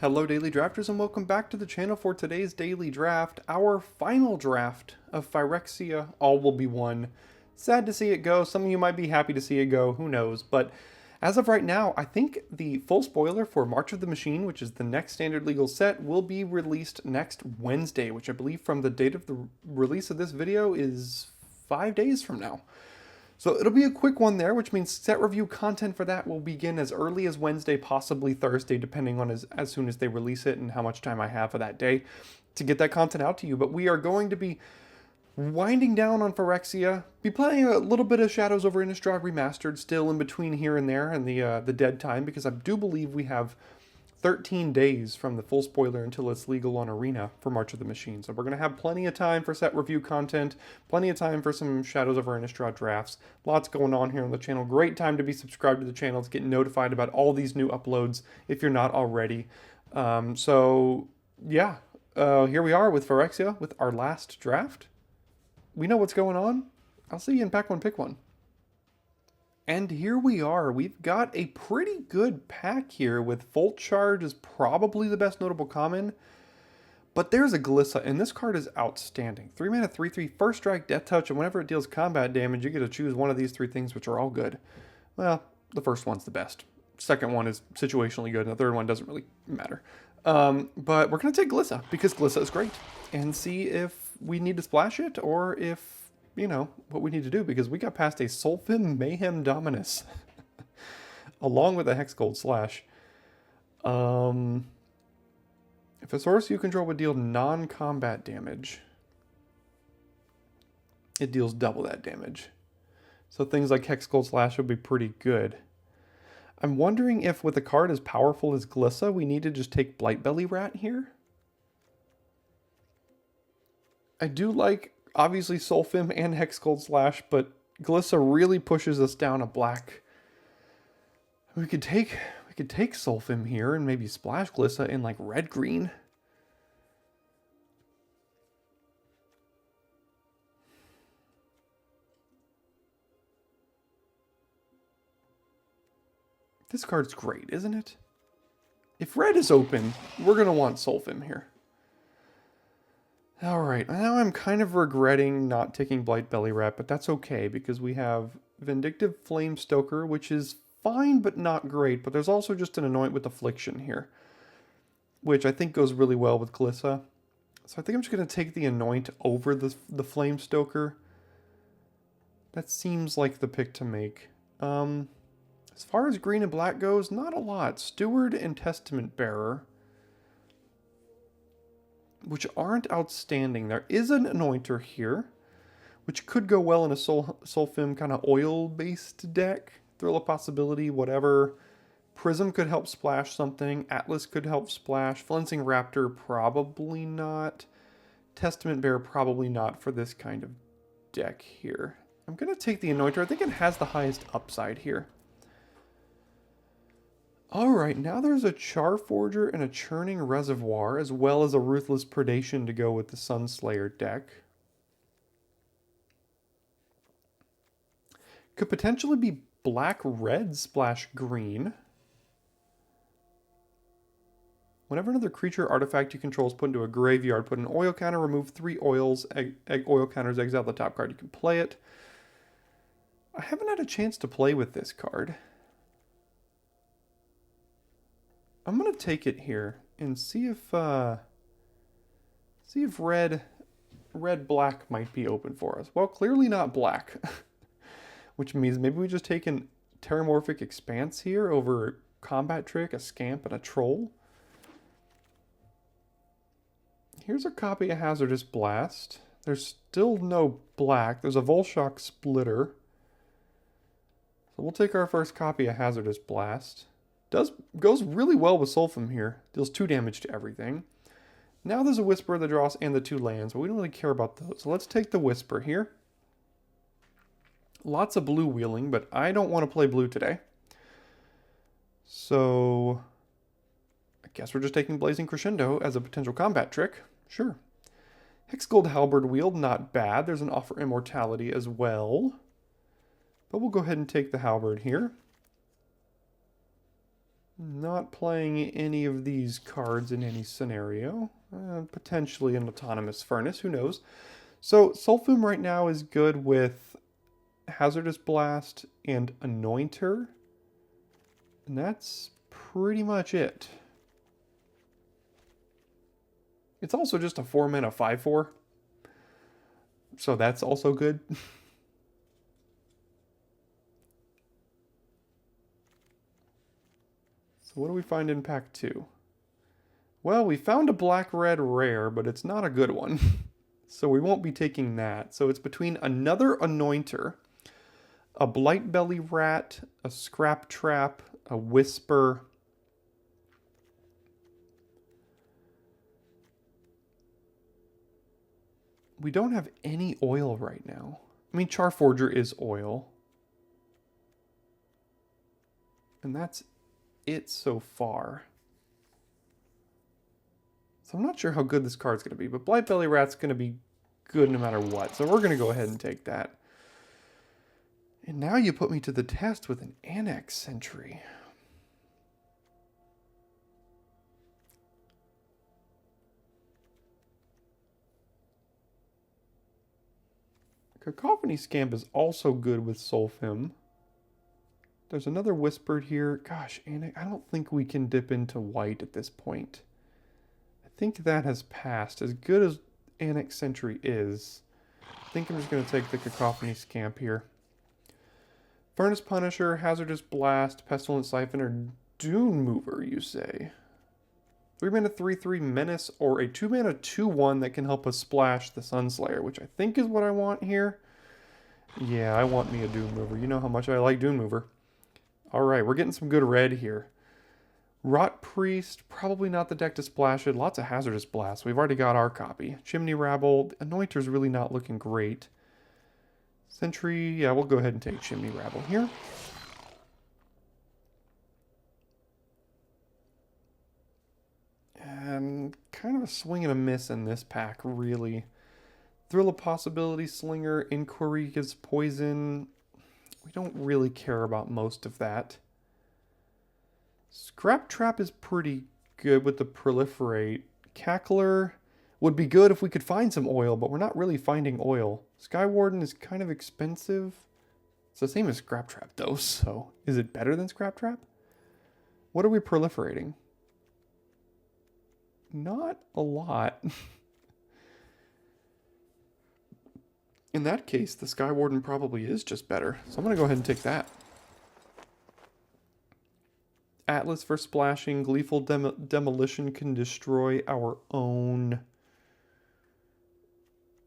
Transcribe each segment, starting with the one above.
Hello Daily Drafters and welcome back to the channel for today's daily draft, our final draft of Phyrexia, All Will Be One. Sad to see it go, some of you might be happy to see it go, who knows, but as of right now, I think the full spoiler for March of the Machine, which is the next standard legal set, will be released next Wednesday, which I believe from the date of the release of this video is 5 days from now. So it'll be a quick one there, which means set review content for that will begin as early as Wednesday, possibly Thursday, depending on as soon as they release it and how much time I have for that day to get that content out to you. But we are going to be winding down on Phyrexia, be playing a little bit of Shadows over Innistrad Remastered still in between here and there and the dead time, because I do believe we have 13 days from the full spoiler until it's legal on Arena for March of the Machine. So we're going to have plenty of time for set review content, plenty of time for some Shadows over Innistrad drafts. Lots going on here on the channel. Great time to be subscribed to the channel to get notified about all these new uploads if you're not already. So yeah, here we are with Phyrexia with our last draft. We know what's going on. I'll see you in Pack 1 Pick 1. And here we are. We've got a pretty good pack here with Volt Charge is probably the best notable common. But there's a Glissa, and this card is outstanding. 3 mana, 3/3, first strike, death touch, and whenever it deals combat damage, you get to choose one of these three things, which are all good. Well, the first one's the best. Second one is situationally good, and the third one doesn't really matter. But we're going to take Glissa, because Glissa is great. And see if we need to splash it, or if you know, what we need to do, because we got past a Sulfim Mayhem Dominus along with a Hex Gold Slash. If a source you control would deal non-combat damage, it deals double that damage. So things like Hex Gold Slash would be pretty good. I'm wondering if with a card as powerful as Glissa, we need to just take Blightbelly Rat here. I do like obviously Sulfim and Hex Gold Slash, but Glissa really pushes us down a black. We could take Sulfim here and maybe splash Glissa in like red-green. This card's great, isn't it? If red is open, we're going to want Sulfim here. Alright, now I'm kind of regretting not taking Blightbelly Rat, but that's okay, because we have Vindictive Flame Stoker, which is fine but not great, but there's also just an Anoint with Affliction here, which I think goes really well with Glissa. So I think I'm just going to take the Anoint over the Flame Stoker. That seems like the pick to make. As far as green and black goes, not a lot. Steward and Testament Bearer, which aren't outstanding. There is an Anointer here, which could go well in a Sulfim kind of oil-based deck. Thrill of Possibility, whatever. Prism could help splash something. Atlas could help splash. Flensing Raptor, probably not. Testament Bearer, probably not for this kind of deck here. I'm going to take the Anointer. I think it has the highest upside here. Alright, now there's a Charforger and a Churning Reservoir, as well as a Ruthless Predation to go with the Sunslayer deck. Could potentially be black-red splash green. Whenever another creature artifact you control is put into a graveyard, put an oil counter, remove 3 oils, oil counters, exile the top card. You can play it. I haven't had a chance to play with this card. I'm going to take it here and see if red-black might be open for us. Well, clearly not black, which means maybe we just take an Terramorphic Expanse here over Combat Trick, a Scamp, and a Troll. Here's a copy of Hazardous Blast. There's still no black. There's a Volshock Splitter. So we'll take our first copy of Hazardous Blast. Goes really well with Sulfim here. Deals 2 damage to everything. Now there's a Whisper that draws and the 2 lands, but we don't really care about those. So let's take the Whisper here. Lots of blue wheeling, but I don't want to play blue today. So I guess we're just taking Blazing Crescendo as a potential combat trick. Sure. Hexgold Halberd Wield, not bad. There's an Offer Immortality as well. But we'll go ahead and take the Halberd here. Not playing any of these cards in any scenario. Potentially an autonomous furnace, who knows. So Sulfum right now is good with Hazardous Blast and Anointer. And that's pretty much it. It's also just a 4-mana 5/4. So that's also good. So what do we find in pack 2? Well, we found a black-red rare, but it's not a good one. So we won't be taking that. So it's between another Anointer, a Blightbelly Rat, a Scrap Trap, a Whisper. We don't have any oil right now. I mean, Charforger is oil. And that's it so far. So I'm not sure how good this card's going to be, but Blightbelly Rat's going to be good no matter what. So we're going to go ahead and take that. And now you put me to the test with an Annex Sentry. Cacophony Scamp is also good with Sulfim. There's another Whispered here. Gosh, Annex, I don't think we can dip into white at this point. I think that has passed. As good as Annex Sentry is, I think I'm just going to take the Cacophony Scamp here. Furnace Punisher, Hazardous Blast, Pestilent Siphon, or Dune Mover, you say? 3-mana 3/3 Menace, or a 2-mana 2/1 that can help us splash the Sunslayer, which I think is what I want here. Yeah, I want me a Dune Mover. You know how much I like Dune Mover. Alright, we're getting some good red here. Rot Priest, probably not the deck to splash it. Lots of Hazardous Blast. We've already got our copy. Chimney Rabble, Anointer's really not looking great. Sentry, yeah, we'll go ahead and take Chimney Rabble here. And kind of a swing and a miss in this pack, really. Thrill of Possibility, Slinger, Inquiry gives poison. We don't really care about most of that. Scrap Trap is pretty good with the Proliferate. Cackler would be good if we could find some oil, but we're not really finding oil. Skywarden is kind of expensive. It's the same as Scrap Trap though, so is it better than Scrap Trap? What are we proliferating? Not a lot. In that case, the Skywarden probably is just better. So I'm going to go ahead and take that. Atlas for splashing. Gleeful Demolition can destroy our own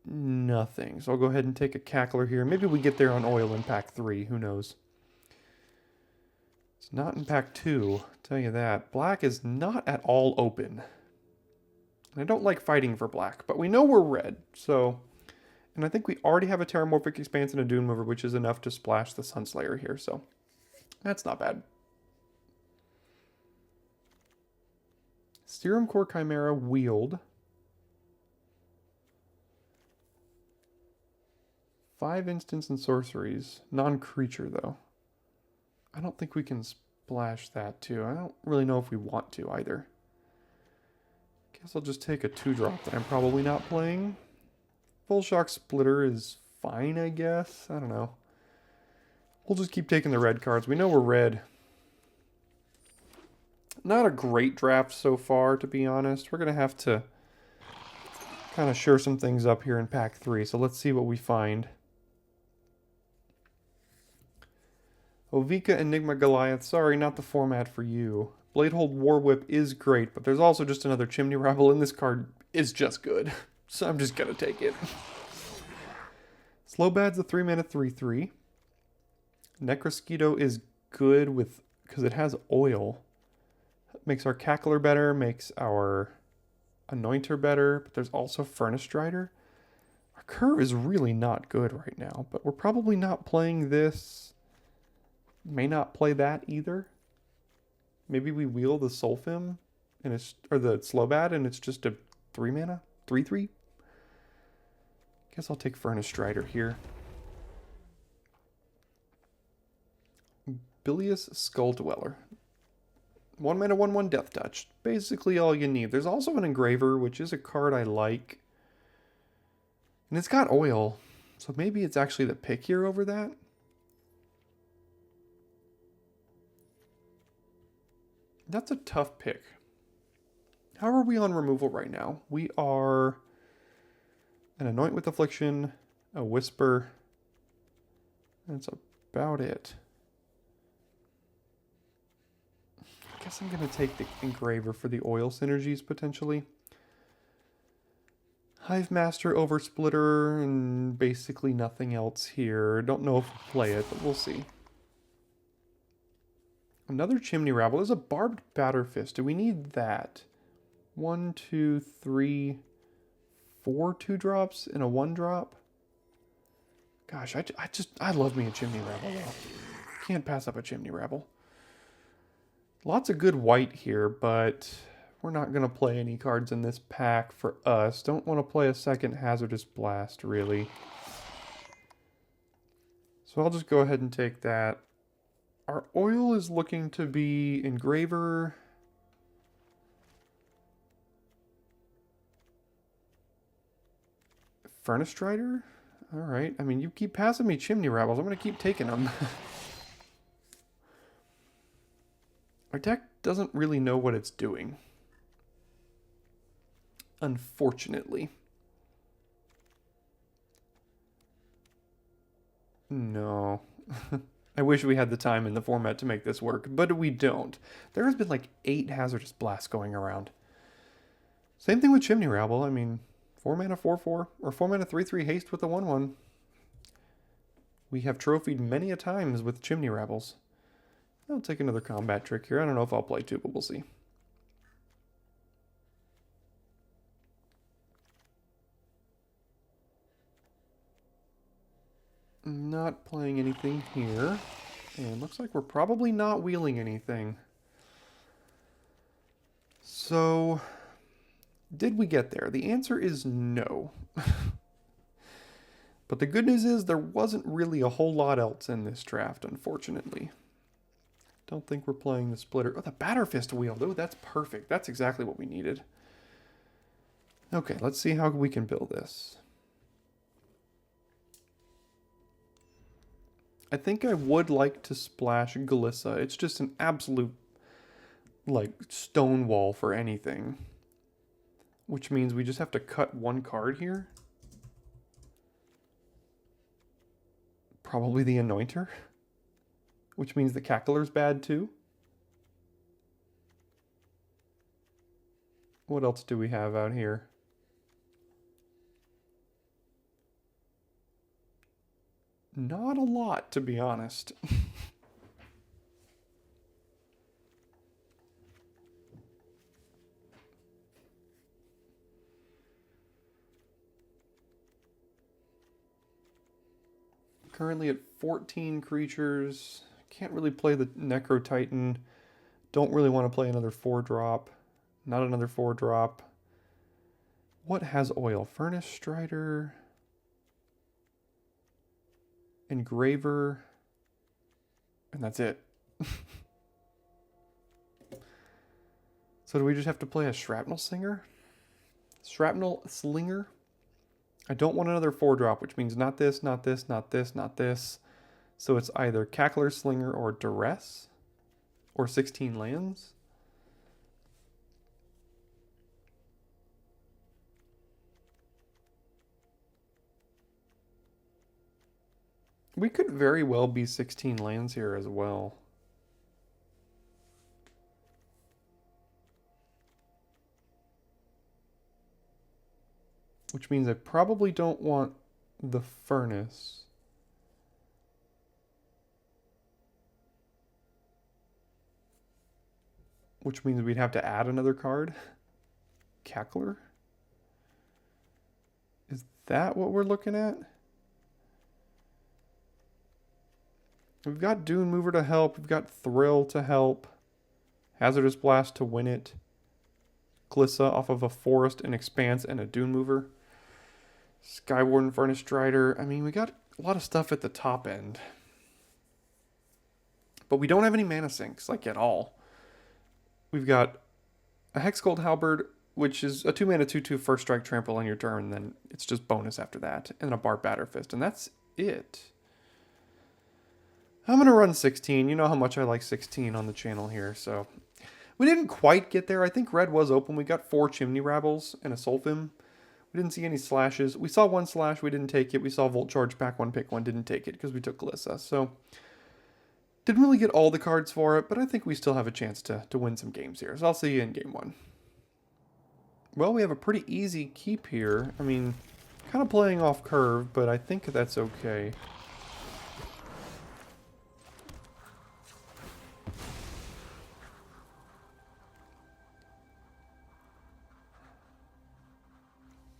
nothing. So I'll go ahead and take a Cackler here. Maybe we get there on oil in pack 3. Who knows? It's not in pack 2. I'll tell you that. Black is not at all open. I don't like fighting for black, but we know we're red, so... And I think we already have a Terramorphic Expanse and a Dune Mover, which is enough to splash the Sunslayer here, so... That's not bad. Serum Core Chimera Wield. 5 instants and sorceries. Non-creature, though. I don't think we can splash that, too. I don't really know if we want to, either. Guess I'll just take a 2-drop that I'm probably not playing. Full Shock Splitter is fine, I guess. I don't know. We'll just keep taking the red cards. We know we're red. Not a great draft so far, to be honest. We're going to have to kind of shore some things up here in pack 3. So let's see what we find. Ovika Enigma Goliath. Sorry, not the format for you. Bladehold War Whip is great, but there's also just another Chimney Rabble, and this card is just good. So I'm just going to take it. Slowbad's a 3-mana 3/3. Necrosquito is good with because it has oil. Makes our Cackler better, makes our Anointer better, but there's also Furnace Strider. Our curve is really not good right now, but we're probably not playing this. May not play that either. Maybe we wheel the Sulfim and it's or the Slowbad and it's just a 3-mana 3/3. Guess I'll take Furnace Strider here. Bilious Skull Dweller. 1 mana, 1/1 Death Touch. Basically all you need. There's also an Engraver, which is a card I like. And it's got oil, so maybe it's actually the pick here over that. That's a tough pick. How are we on removal right now? We are an Anoint with Affliction, a Whisper. That's about it. I guess I'm going to take the Engraver for the oil synergies, potentially. Hive Master, Oversplitter, and basically nothing else here. Don't know if we'll play it, but we'll see. Another Chimney Rabble. There's a Barbed Batterfist. Do we need that? 1, 2, 3, 4 2-drops and a 1-drop? Gosh, I love me a Chimney Rabble. Can't pass up a Chimney Rabble. Lots of good white here, but we're not going to play any cards in this pack for us. Don't want to play a second Hazardous Blast, really. So I'll just go ahead and take that. Our oil is looking to be Engraver. Furnace Strider? Alright. I mean, you keep passing me Chimney Rabbles. I'm going to keep taking them. Our deck doesn't really know what it's doing. Unfortunately. No. I wish we had the time in the format to make this work, but we don't. There has been like 8 Hazardous Blasts going around. Same thing with Chimney Rabble. I mean, 4 mana 4/4 or 4 mana 3/3 haste with a 1/1. We have trophied many a times with Chimney Rabbles. I'll take another combat trick here. I don't know if I'll play 2, but we'll see. Not playing anything here. And looks like we're probably not wheeling anything. So, did we get there? The answer is no. But the good news is there wasn't really a whole lot else in this draft, unfortunately. Don't think we're playing the Splitter. Oh, the Batterfist wheel. Oh, that's perfect. That's exactly what we needed. Okay, let's see how we can build this. I think I would like to splash Glissa. It's just an absolute, like, stone wall for anything. Which means we just have to cut 1 card here. Probably the Anointer. Which means the Cackler's bad too. What else do we have out here? Not a lot, to be honest. Currently at 14 creatures. Can't really play the Necro Titan. Don't really want to play another 4-drop. Not another 4-drop. What has oil? Furnace Strider. Engraver. And that's it. So do we just have to play a Shrapnel Singer? Shrapnel Slinger? I don't want another 4-drop, which means not this, not this, not this, not this. So it's either Cackler Slinger or Duress. Or 16 lands. We could very well be 16 lands here as well. Which means I probably don't want the Furnace. Which means we'd have to add another card. Cackler? Is that what we're looking at? We've got Dune Mover to help. We've got Thrill to help. Hazardous Blast to win it. Glissa off of a Forest, an Expanse, and a Dune Mover. Skywarden, Furnace Strider. I mean, we got a lot of stuff at the top end. But we don't have any mana sinks, like, at all. We've got a Hexgold Halberd, which is a 2-mana 2/2 first strike trample on your turn, then it's just bonus after that, and a Barbed Batterfist, and that's it. I'm going to run 16. You know how much I like 16 on the channel here, so... We didn't quite get there. I think red was open. We got 4 Chimney Rabbles and a Sulfim. We didn't see any slashes. We saw 1 slash. We didn't take it. We saw Volt Charge, pack 1, pick 1. Didn't take it because we took Glissa. So, didn't really get all the cards for it, but I think we still have a chance to win some games here. So, I'll see you in game 1. Well, we have a pretty easy keep here. I mean, kind of playing off curve, but I think that's okay.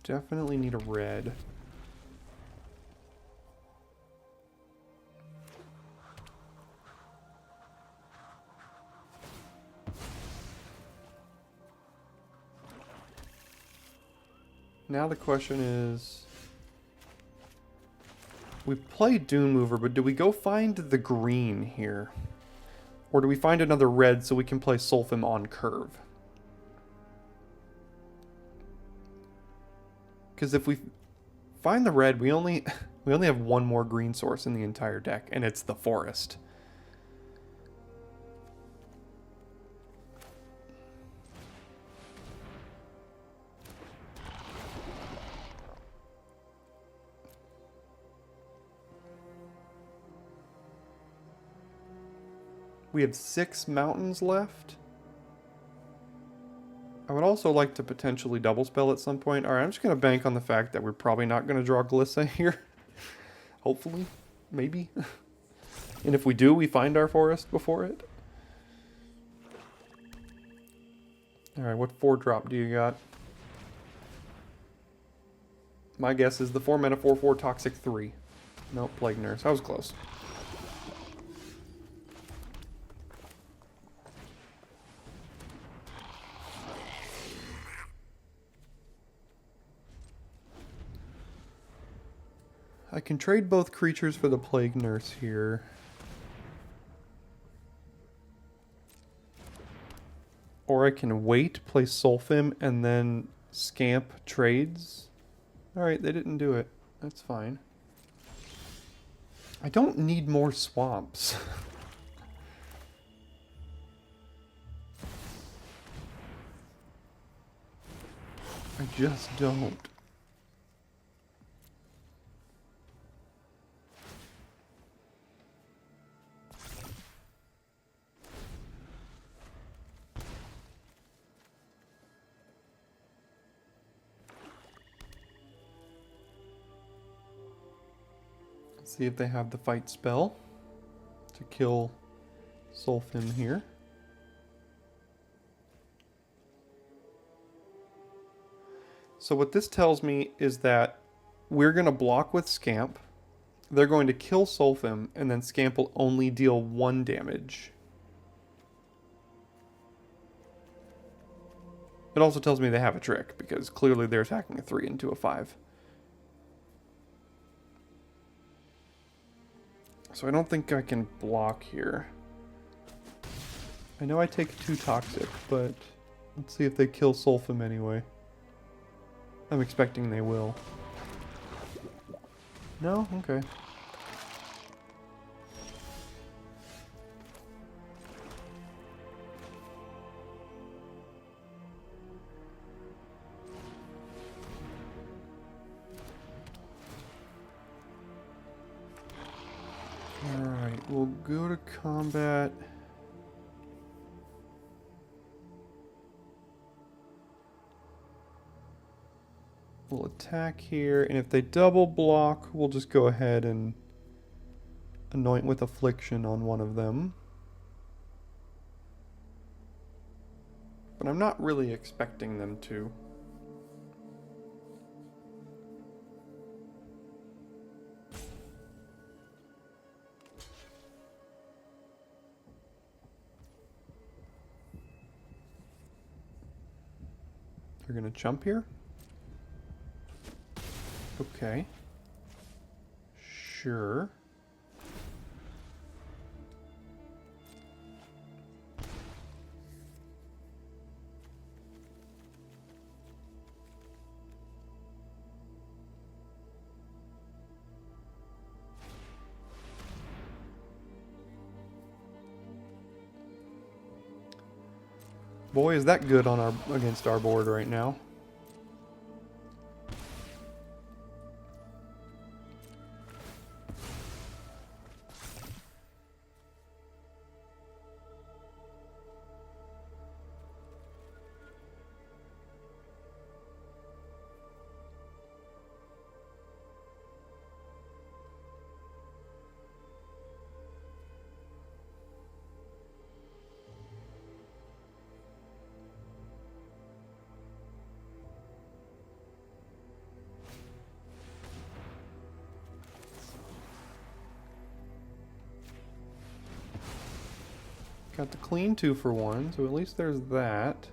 Definitely need a red. Now the question is... We play Dune Mover, but do we go find the green here? Or do we find another red so we can play Sulfim on curve? Because if we find the red, we only have 1 more green source in the entire deck, and it's the forest. We have 6 mountains left. I would also like to potentially double spell at some point. Alright, I'm just going to bank on the fact that we're probably not going to draw Glissa here. Hopefully. Maybe. And if we do, we find our forest before it. Alright, what 4-drop do you got? My guess is the 4-mana 4/4 Toxic 3. Nope, Plague Nurse. I was close. I can trade both creatures for the Plague Nurse here. Or I can wait, play Sulfim, and then scamp trades. Alright, they didn't do it. That's fine. I don't need more swamps. I just don't. See if they have the fight spell to kill Sulfim here. So what this tells me is that we're going to block with Scamp. They're going to kill Sulfim, and then Scamp will only deal 1 damage. It also tells me they have a trick, because clearly they're attacking a 3 into a 5. So I don't think I can block here. I know I take 2 toxic, but let's see if they kill Sulfim anyway. I'm expecting they will. No? Okay. Alright, we'll go to combat. We'll attack here, and if they double block, we'll just go ahead and anoint with Affliction on one of them. But I'm not really expecting them to. They're gonna jump here? Okay. Sure. Boy, is that good on our against our board right now. Got the clean 2-for-1, so at least there's that.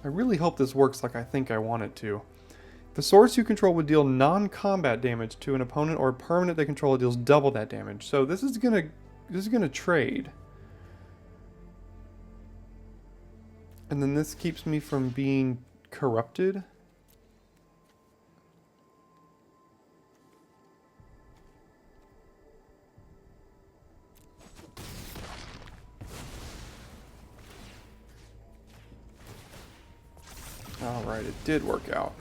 I really hope this works like I think I want it to. The source you control would deal non-combat damage to an opponent or a permanent they control deals double that damage. So this is gonna trade. And then this keeps me from being corrupted. Alright, it did work out.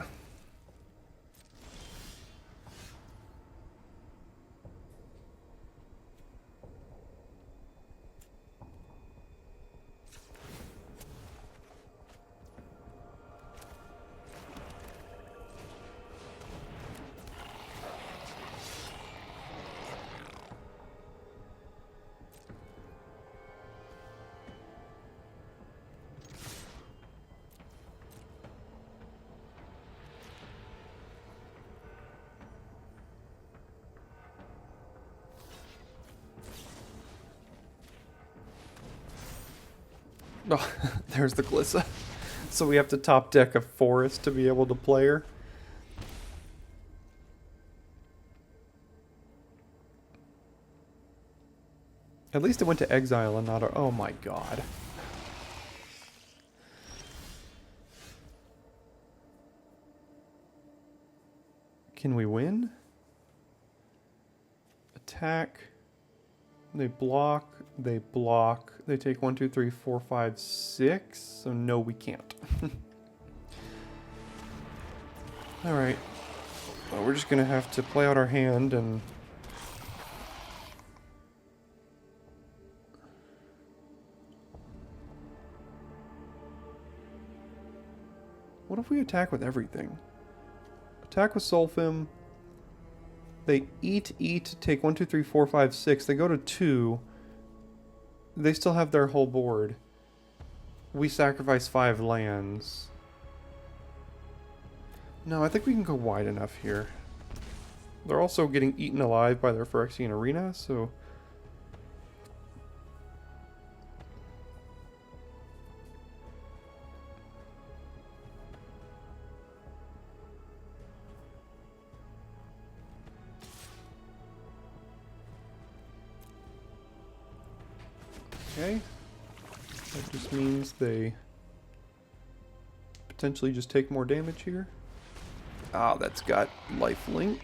Oh, there's the Glissa. So we have to top deck a forest to be able to play her. At least it went to exile and not a... Oh my god. Can we win? Attack. They block. They block. They take 1, 2, 3, 4, 5, 6. So no, we can't. Alright. Well, we're just gonna have to play out our hand and... What if we attack with everything? Attack with Solfim. They eat, take 1, 2, 3, 4, 5, 6. They go to 2. They still have their whole board. We sacrifice 5 lands. No, I think we can go wide enough here. They're also getting eaten alive by their Phyrexian arena, so... Okay, that just means they potentially just take more damage here. Ah, that's got lifelink.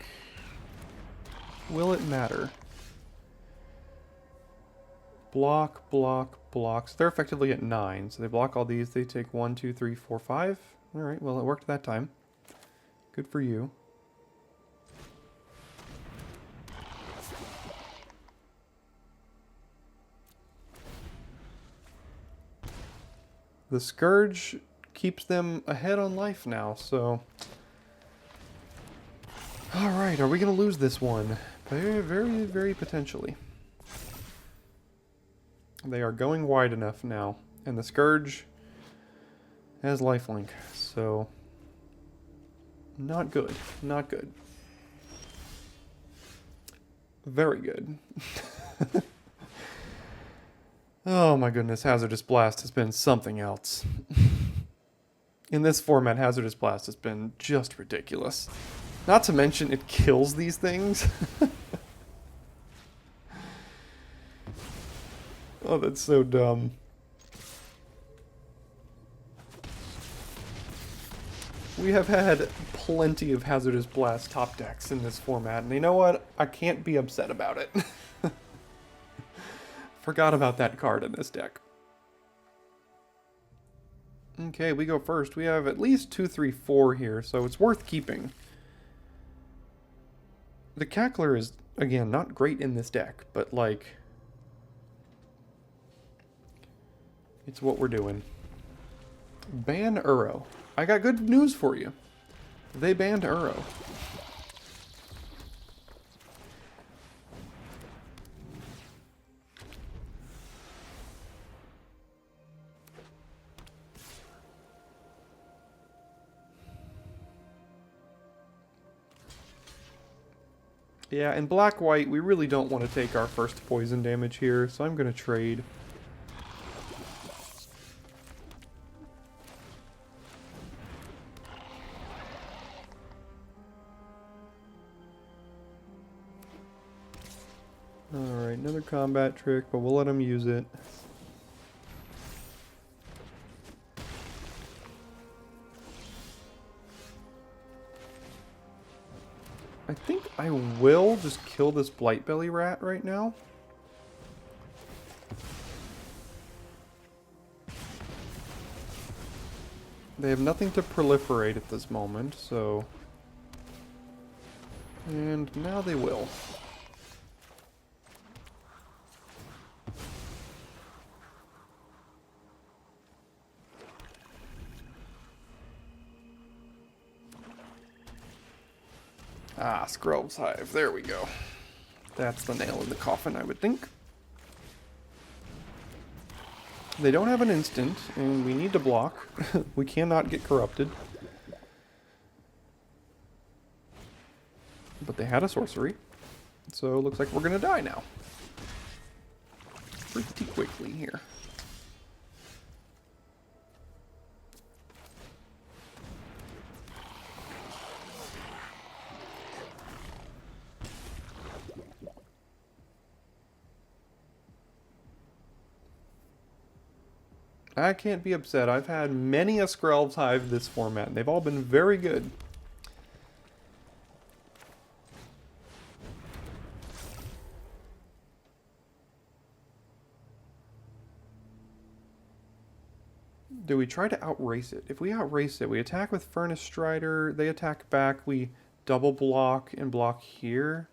Will it matter? Block, block, blocks. They're effectively at 9, so they block all these. They take 1, 2, 3, 4, 5. Alright, well it worked that time. Good for you. The Scourge keeps them ahead on life now, so... Alright, are we going to lose this one? Very, very, very potentially. They are going wide enough now. And the Scourge has lifelink, so... Not good. Not good. Very good. Oh my goodness, Hazardous Blast has been something else. In this format, Hazardous Blast has been just ridiculous. Not to mention, it kills these things. Oh, that's so dumb. We have had plenty of Hazardous Blast top decks in this format, and you know what? I can't be upset about it. Forgot about that card in this deck. Okay, we go first. We have at least 2, 3, 4 here, so it's worth keeping. The Cackler is, again, not great in this deck, but, like, it's what we're doing. Ban Uro. I got good news for you. They banned Uro. Yeah, in black-white, we really don't want to take our first poison damage here, so I'm going to trade. Alright, another combat trick, but we'll let him use it. I think I will just kill this Blightbelly rat right now. They have nothing to proliferate at this moment, so... And now they will. Ah, Scrub's Hive. There we go. That's the nail in the coffin, I would think. They don't have an instant, and we need to block. We cannot get corrupted. But they had a sorcery. So it looks like we're going to die now. Pretty quickly here. I can't be upset. I've had many a Skrelv's Hive this format, and they've all been very good. Do we try to outrace it? If we outrace it, we attack with Furnace Strider, they attack back, we double block and block here.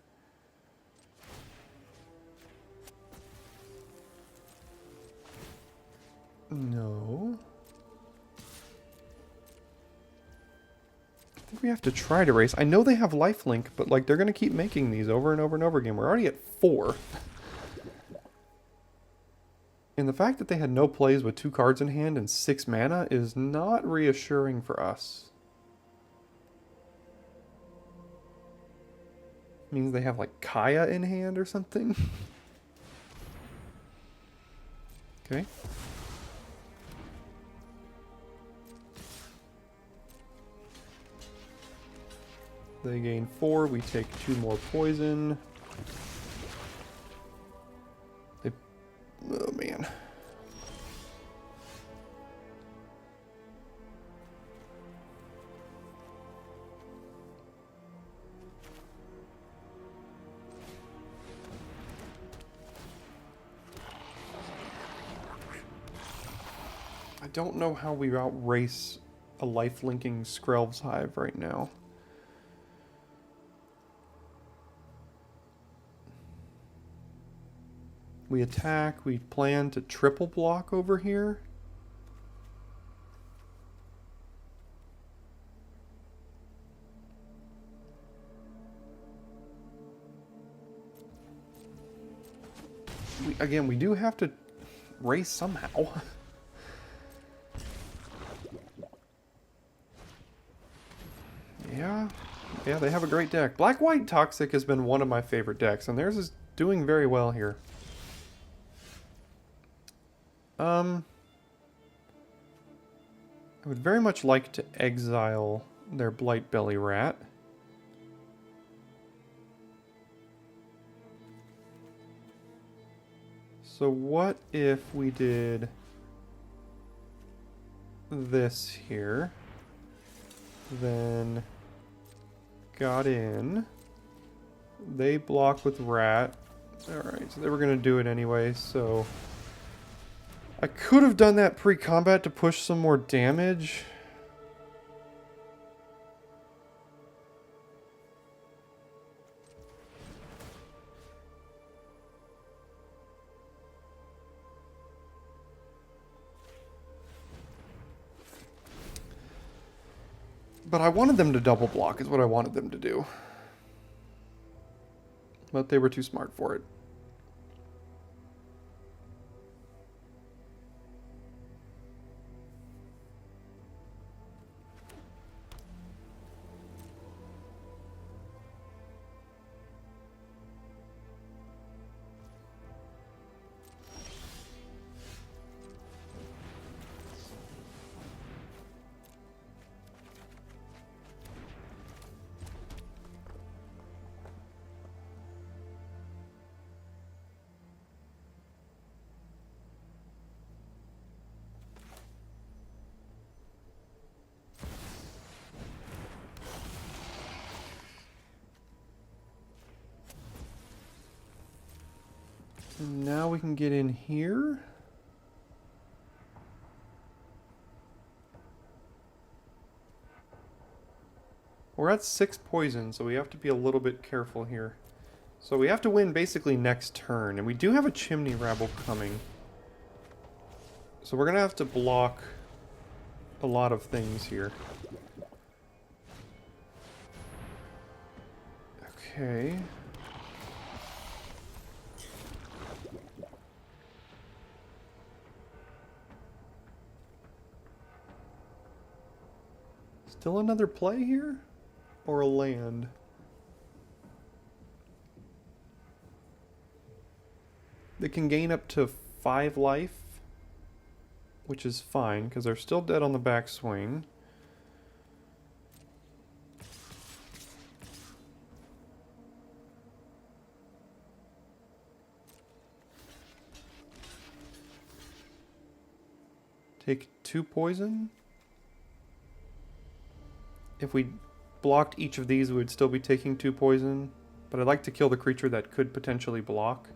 No. I think we have to try to race. I know they have lifelink, but like they're going to keep making these over and over and over again. We're already at 4. And the fact that they had no plays with 2 cards in hand and 6 mana is not reassuring for us. Means they have like Kaya in hand or something. Okay. They gain 4, we take 2 more poison. They... Oh man. I don't know how we outrace a life-linking Skrelv's Hive right now. We attack, we plan to triple block over here. Again, we do have to race somehow. Yeah, they have a great deck. Black-White Toxic has been one of my favorite decks, and theirs is doing very well here. I would very much like to exile their Blightbelly Rat. So what if we did this here, then got in, they block with Rat, Alright, so they were going to do it anyway, so... I could have done that pre-combat to push some more damage. But I wanted them to double block, is what I wanted them to do. But they were too smart for it. And now we can get in here. We're at 6 poison, so we have to be a little bit careful here. So we have to win basically next turn, and we do have a Chimney Rabble coming. So we're going to have to block a lot of things here. Okay. Still another play here? Or a land? They can gain up to 5 life, which is fine, because they're still dead on the backswing. Take 2 poison. If we blocked each of these, we would still be taking 2 poison. But I'd like to kill the creature that could potentially block.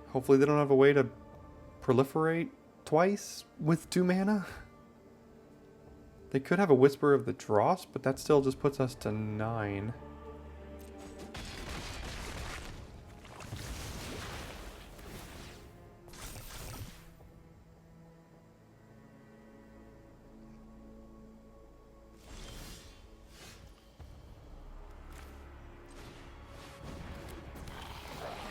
Hopefully they don't have a way to proliferate twice with 2 mana. They could have a Whisper of the Dross, but that still just puts us to 9.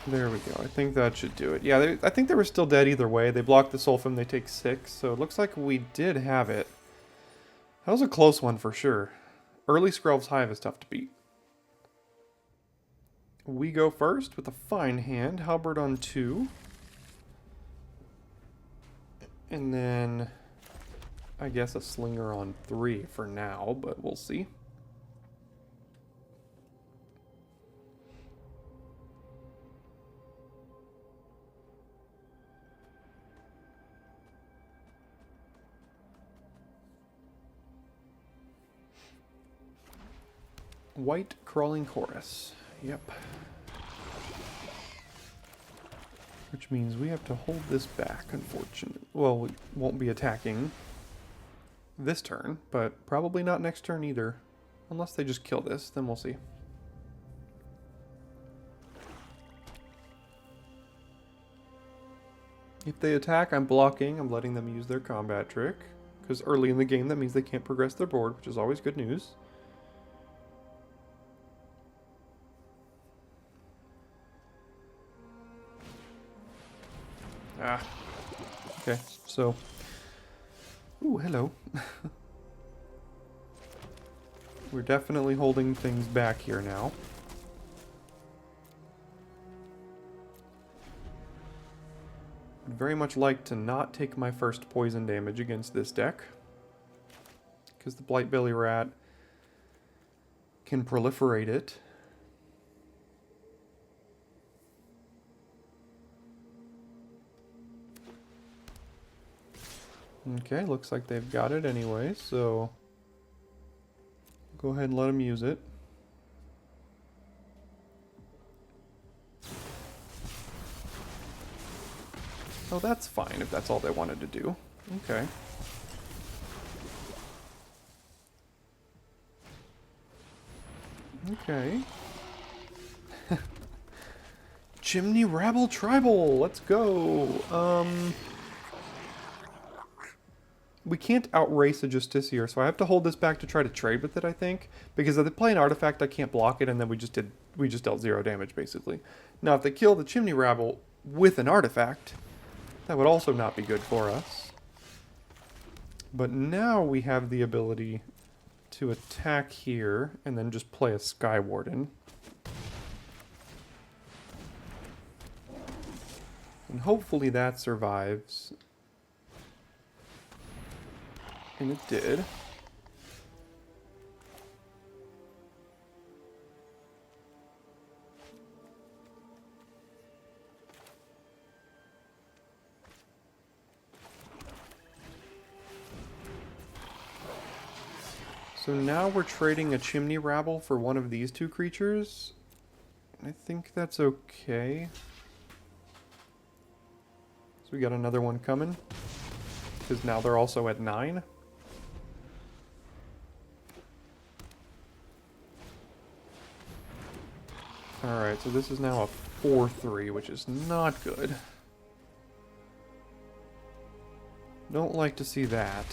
There we go. I think that should do it. Yeah, I think they were still dead either way. They blocked the Sulfim, they take 6, so it looks like we did have it. That was a close one for sure. Early Skrelv's Hive is tough to beat. We go first with a fine hand. Halberd on 2. And then, I guess a Slinger on 3 for now, but we'll see. White Crawling Chorus. Yep. Which means we have to hold this back, unfortunately. Well, we won't be attacking this turn, but probably not next turn either. Unless they just kill this, then we'll see. If they attack, I'm blocking. I'm letting them use their combat trick. Because early in the game, that means they can't progress their board, which is always good news. Ah. Okay, so... Ooh, hello. We're definitely holding things back here now. I'd very much like to not take my first poison damage against this deck. Because the Blightbelly Rat can proliferate it. Okay, looks like they've got it anyway, so go ahead and let them use it. Oh, that's fine if that's all they wanted to do. Okay. Okay. Chimney Rabble Tribal! Let's go! We can't outrace a Justiciar, so I have to hold this back to try to trade with it, I think. Because if they play an artifact, I can't block it, and then we just dealt 0 damage, basically. Now, if they kill the Chimney Rabble with an artifact, that would also not be good for us. But now we have the ability to attack here, and then just play a Sky Warden. And hopefully that survives. And it did. So now we're trading a Chimney Rabble for one of these two creatures. I think that's okay. So we got another one coming. Because now they're also at 9. Alright, so this is now a 4-3, which is not good. Don't like to see that.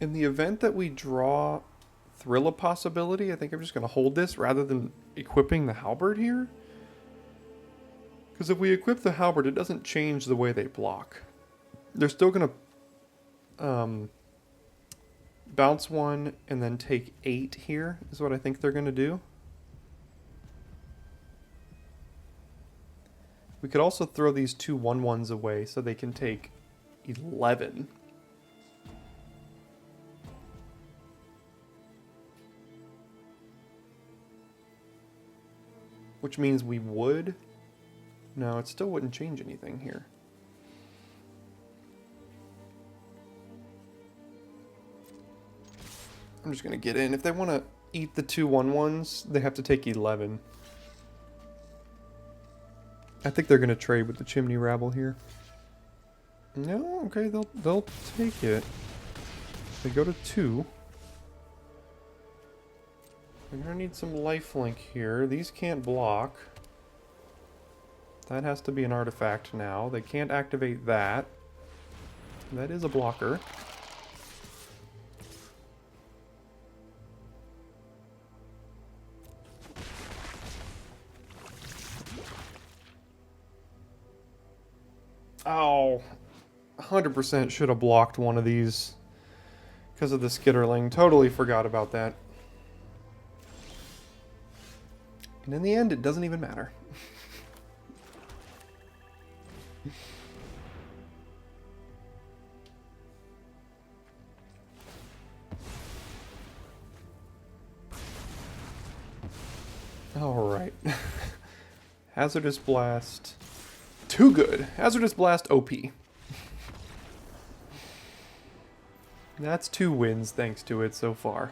In the event that we draw Thrill a Possibility, I think I'm just going to hold this rather than equipping the Halberd here. Because if we equip the Halberd, it doesn't change the way they block. They're still going to bounce 1 and then take 8 here, is what I think they're going to do. We could also throw these 2 1/1s away so they can take 11. Which means we would... No, it still wouldn't change anything here. I'm just going to get in. If they want to eat the 2 1/1s, they have to take 11. I think they're going to trade with the Chimney Rabble here. No, okay, they'll take it. They go to 2. We're going to need some lifelink here. These can't block. That has to be an artifact now. They can't activate that. That is a blocker. Oh, 100% should have blocked one of these because of the Skitterling. Totally forgot about that. And in the end, it doesn't even matter. Alright. Hazardous Blast. Too good. Hazardous Blast OP. That's 2 wins thanks to it so far.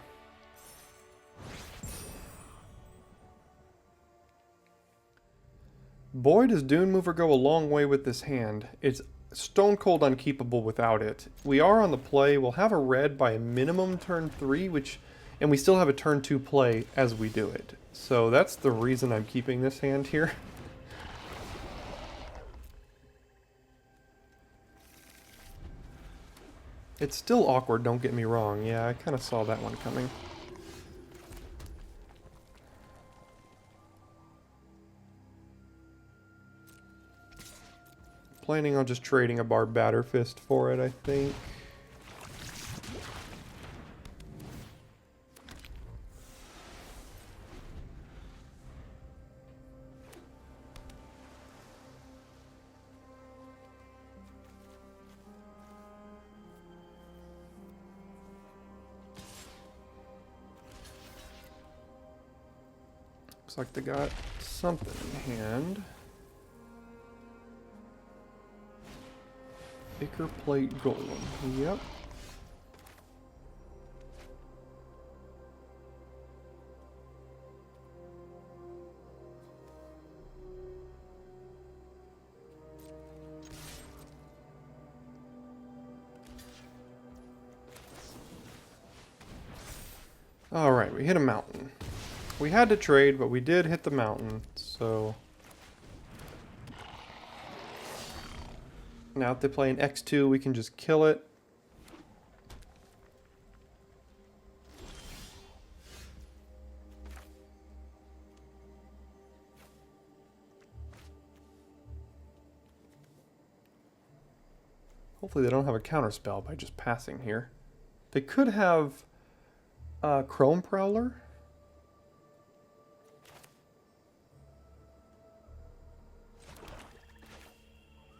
Boy, does Dune Mover go a long way with this hand. It's stone cold unkeepable without it. We are on the play. We'll have a red by a minimum turn 3, and we still have a turn 2 play as we do it. So that's the reason I'm keeping this hand here. It's still awkward, don't get me wrong. Yeah, I kind of saw that one coming. Planning on just trading a Batterfist for it, I think. Looks like they got something in hand. Ichor Plate Golem. Yep. Alright, we hit a mountain. We had to trade, but we did hit the mountain, so... Now if they play an X2, we can just kill it. Hopefully they don't have a counterspell by just passing here. They could have Chrome Prowler.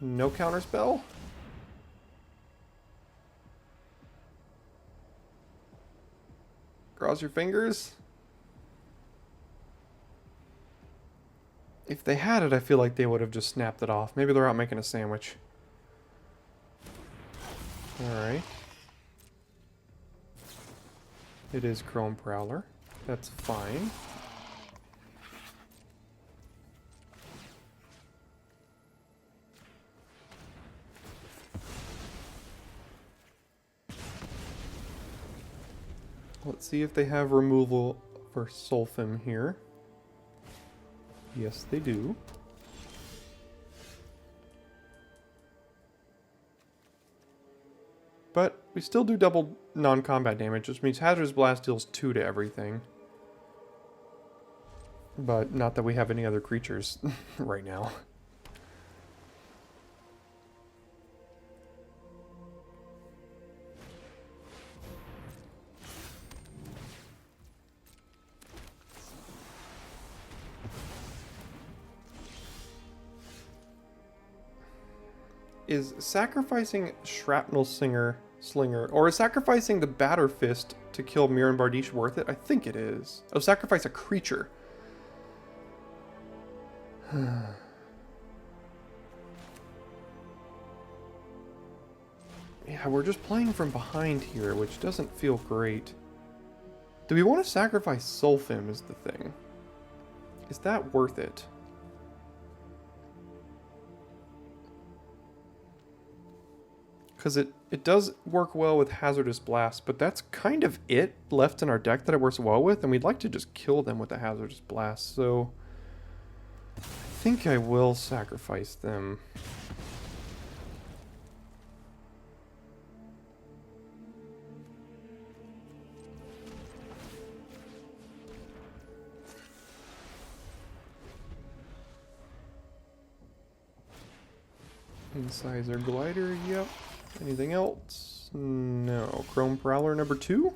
No counterspell? Cross your fingers? If they had it, I feel like they would have just snapped it off. Maybe they're out making a sandwich. Alright. It is Chrome Prowler. That's fine. Let's see if they have removal for Sulfim here. Yes, they do. But we still do double non-combat damage, which means Hazardous Blast deals 2 to everything. But not that we have any other creatures right now. Is sacrificing Shrapnel Slinger, or is sacrificing the Batter Fist to kill Mirren Bardiche worth it? I think it is. Oh, sacrifice a creature. Yeah, we're just playing from behind here, which doesn't feel great. Do we want to sacrifice Sulfim is the thing. Is that worth it? Because it does work well with Hazardous Blast, but that's kind of it left in our deck that it works well with, and we'd like to just kill them with a Hazardous Blast, so I think I will sacrifice them. Incisor Glider, yep. Anything else? No. Chrome Prowler number 2?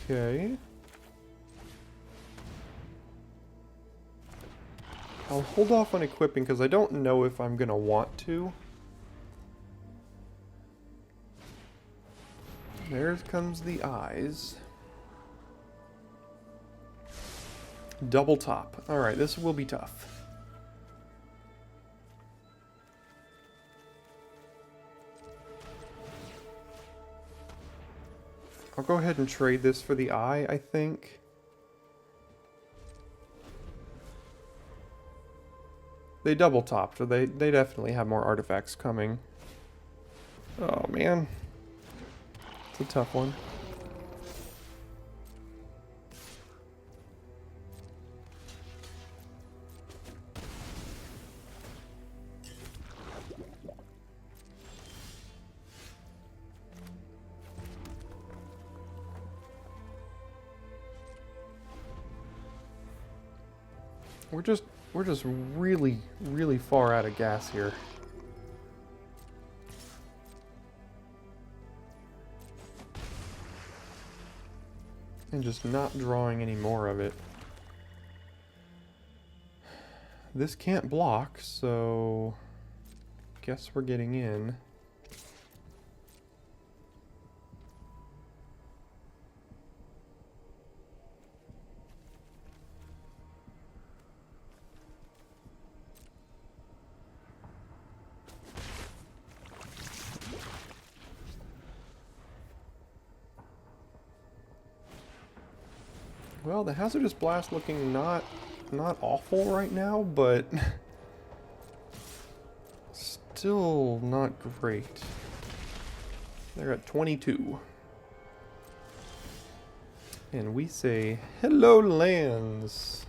Okay. I'll hold off on equipping because I don't know if I'm going to want to. There comes the eyes. Double top. Alright, this will be tough. I'll go ahead and trade this for the eye, I think. They double topped, so they definitely have more artifacts coming. Oh man. It's a tough one. We're just really, really far out of gas here. And just not drawing any more of it. This can't block, so guess we're getting in. Well, the Hazardous Blast looking not awful right now, but still not great. They're at 22. And we say, hello lands.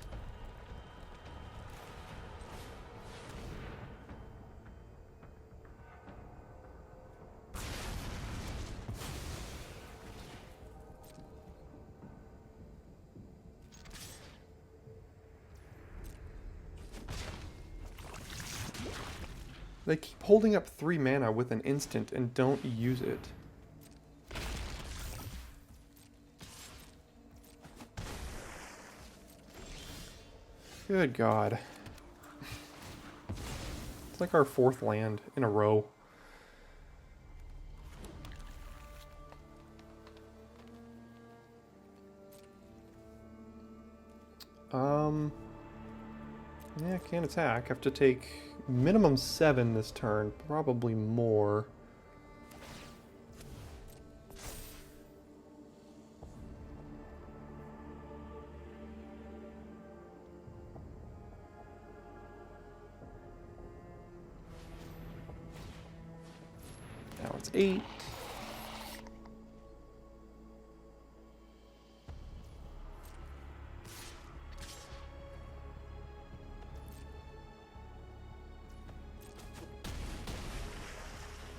They keep holding up 3 mana with an instant and don't use it. Good God. It's like our 4th land in a row. Yeah, I can't attack. I have to take minimum 7 this turn, probably more. Now it's 8.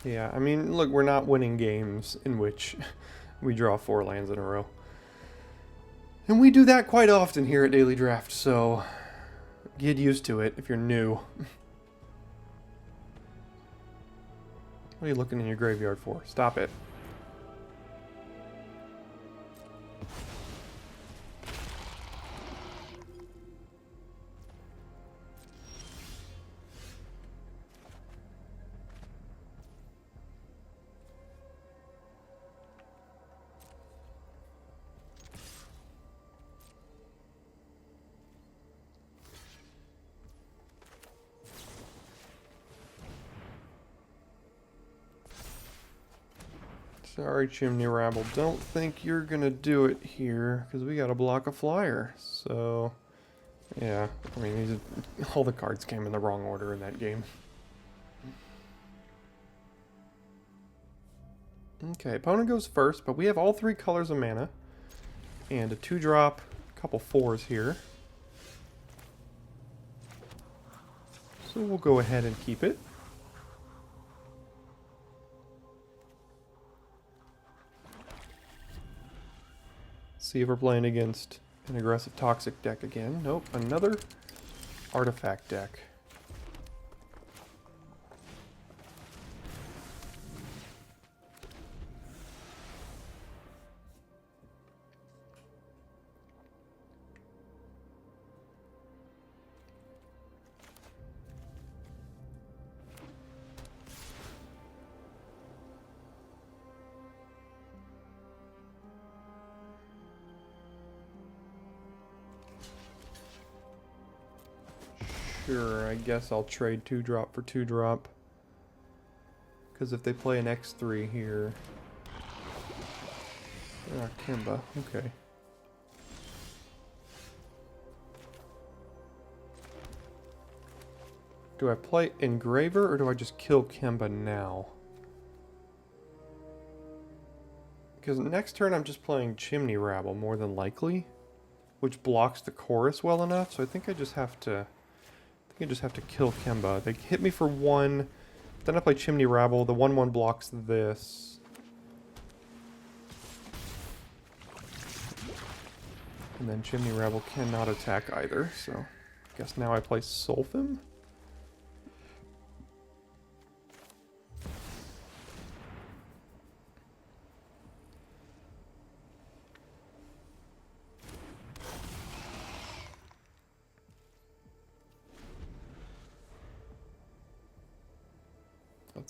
Yeah, I mean, look, we're not winning games in which we draw 4 lands in a row. And we do that quite often here at Daily Draft, so get used to it if you're new. What are you looking in your graveyard for? Stop it. Sorry, Chimney Rabble. Don't think you're gonna do it here, because we gotta block a flyer. So, yeah. I mean, all the cards came in the wrong order in that game. Okay, opponent goes first, but we have all 3 colors of mana. And a 2-drop, a couple 4s here. So we'll go ahead and keep it. See if we're playing against an aggressive toxic deck again. Nope, another artifact deck. Sure, I guess I'll trade 2-drop for 2-drop. Because if they play an X3 here... Ah, Kemba, okay. Do I play Engraver or do I just kill Kemba now? Because next turn I'm just playing Chimney Rabble more than likely. Which blocks the chorus well enough, so I think I just have to... kill Kemba. They hit me for 1, then I play Chimney Rabble. The 1/1 blocks this. And then Chimney Rabble cannot attack either, so I guess now I play Sulfim.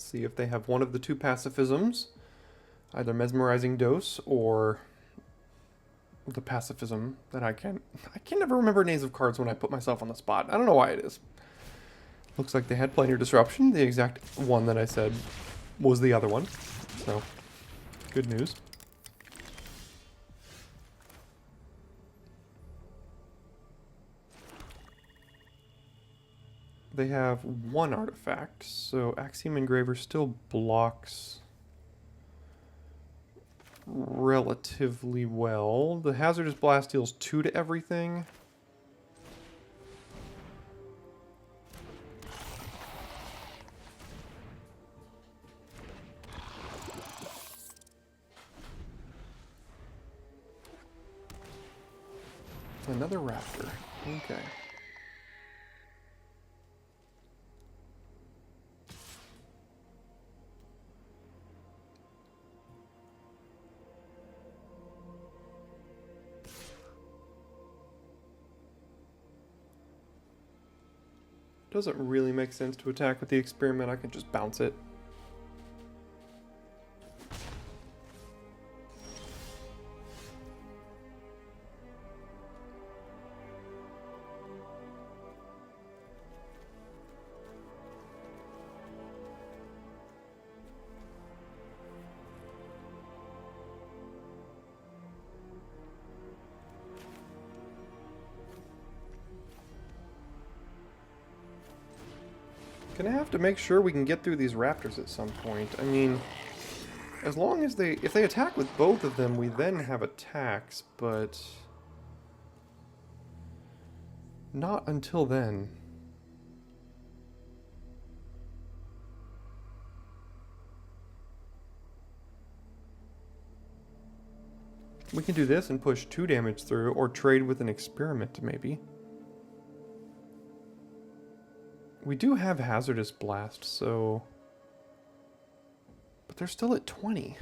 Let's see if they have one of the two pacifisms. Either Mesmerizing Dose or the pacifism that I can never remember names of cards when I put myself on the spot. I don't know why it is. Looks like they had Planar Disruption. The exact one that I said was the other one. So, good news. They have one artifact, so Axiom Engraver still blocks relatively well. The Hazardous Blast deals 2 to everything. Another Raptor. Okay. Doesn't really make sense to attack with the experiment. I can just bounce it. Gonna have to make sure we can get through these raptors at some point. I mean, as long as if they attack with both of them, we then have attacks, but not until then. We can do this and push 2 damage through, or trade with an experiment, maybe. We do have Hazardous Blast, so... But they're still at 20.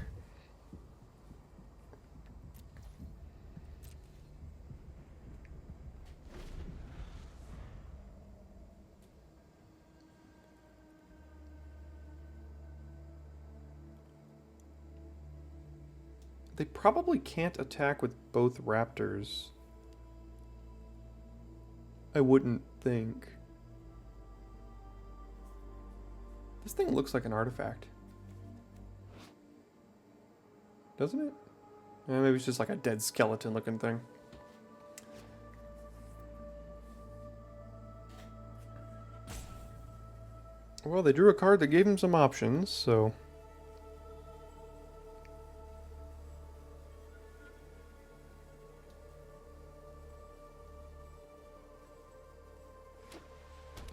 They probably can't attack with both raptors. I wouldn't think. This thing looks like an artifact. Doesn't it? Maybe it's just like a dead skeleton looking thing. Well, they drew a card that gave him some options, so...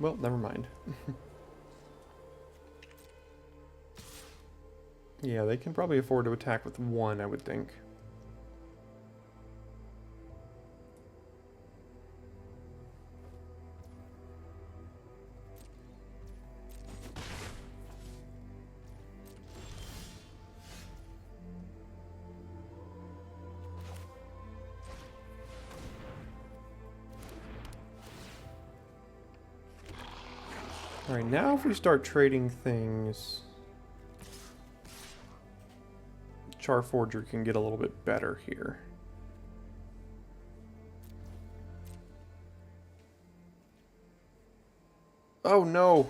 Well, never mind. Yeah, they can probably afford to attack with 1, I would think. Alright, now if we start trading things... Charforger can get a little bit better here. Oh no!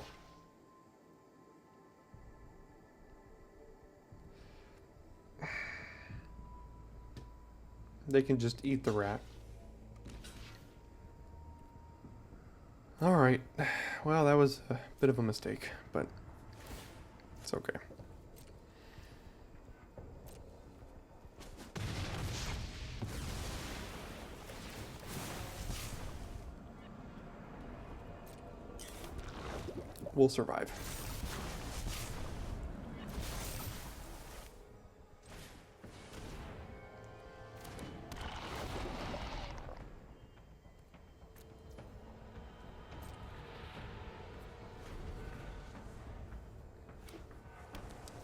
They can just eat the rat. Alright. Well, that was a bit of a mistake, but it's okay. We'll survive.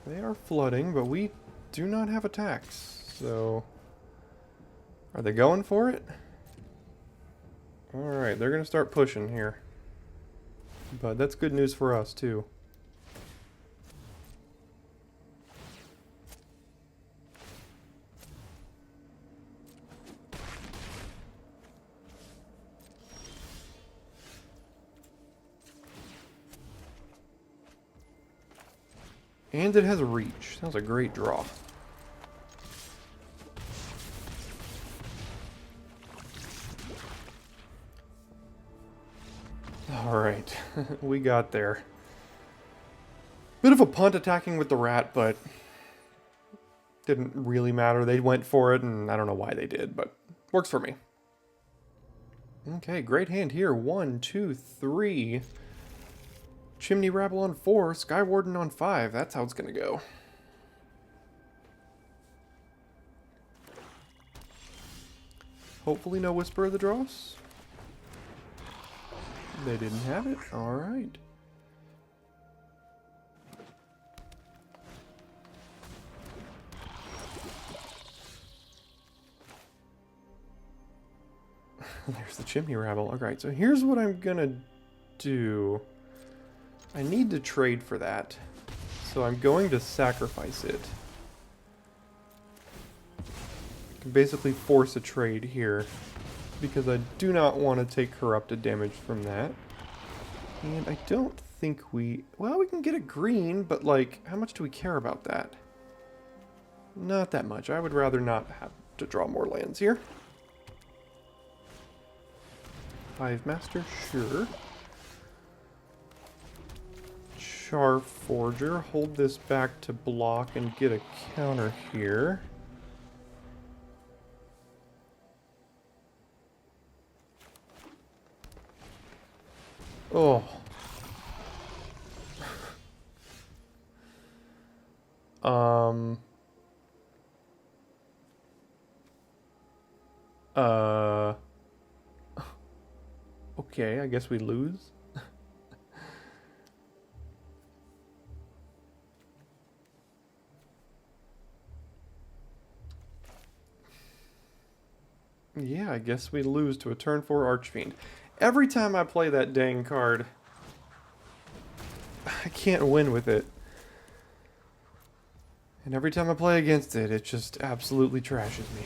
They are flooding, but we do not have attacks, so... Are they going for it? Alright, they're gonna start pushing here. But that's good news for us, too. And it has a reach. That was a great draw. Alright, we got there. Bit of a punt attacking with the rat, but didn't really matter. They went for it, and I don't know why they did, but works for me. Okay, great hand here. 1, 2, 3. Chimney Rabble on 4, Skywarden on 5. That's how it's gonna go. Hopefully no Whisper of the Dross. They didn't have it. Alright. There's the Chimney Rabble. Alright, so here's what I'm gonna do. I need to trade for that. So I'm going to sacrifice it. I can basically force a trade here, because I do not want to take corrupted damage from that. And I don't think we... Well, we can get a green, but like, how much do we care about that? Not that much. I would rather not have to draw more lands here. 5 Master, sure. Char Forger, hold this back to block and get a counter here. Oh. Okay, I guess we lose. Yeah, I guess we lose to a turn 4 Archfiend. Every time I play that dang card, I can't win with it. And every time I play against it, it just absolutely trashes me.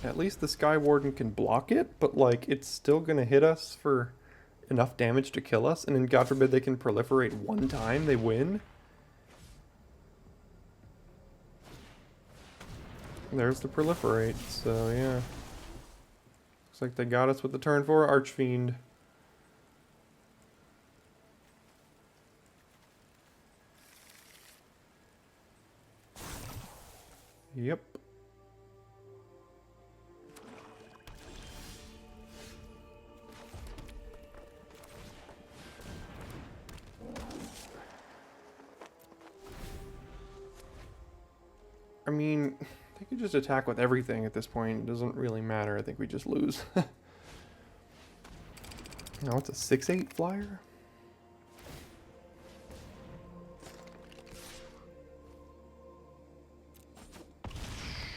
At least the Skywarden can block it, but like, it's still gonna hit us for enough damage to kill us, and then God forbid they can proliferate one time, they win. There's the proliferate, so yeah. Looks like they got us with the turn 4 Archfiend. Yep. I mean, they could just attack with everything at this point. It doesn't really matter. I think we just lose. No, it's a 6/8 flyer.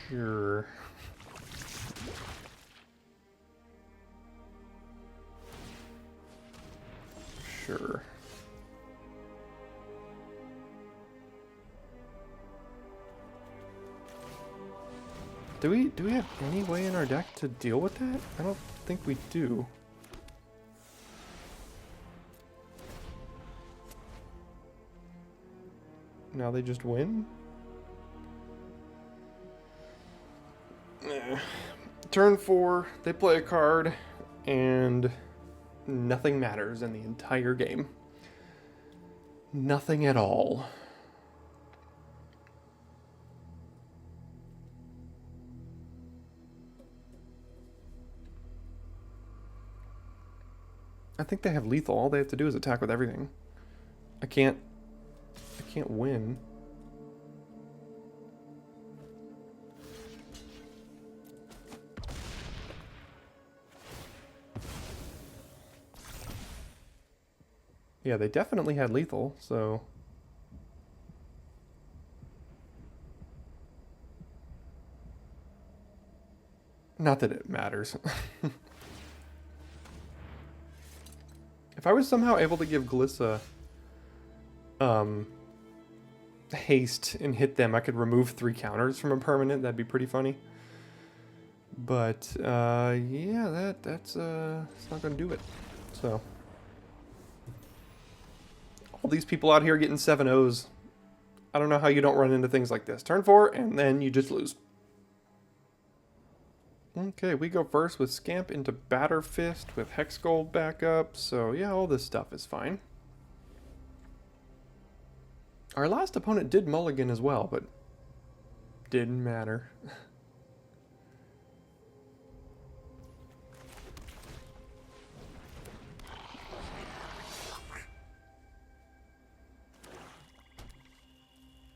Sure. Sure. Do we have any way in our deck to deal with that? I don't think we do. Now they just win? Turn 4, they play a card, and nothing matters in the entire game. Nothing at all. I think they have lethal. All they have to do is attack with everything. I can't win. Yeah, they definitely had lethal, so... Not that it matters. If I was somehow able to give Glissa haste and hit them, I could remove 3 counters from a permanent. That'd be pretty funny. But yeah, that's it's not gonna do it. So All these people out here getting 7-0s. I don't know how you don't run into things like this. Turn 4, and then you just lose. Okay, we go first with Scamp into Batter Fist with Hex Gold back up. So yeah, all this stuff is fine. Our last opponent did mulligan as well, but didn't matter.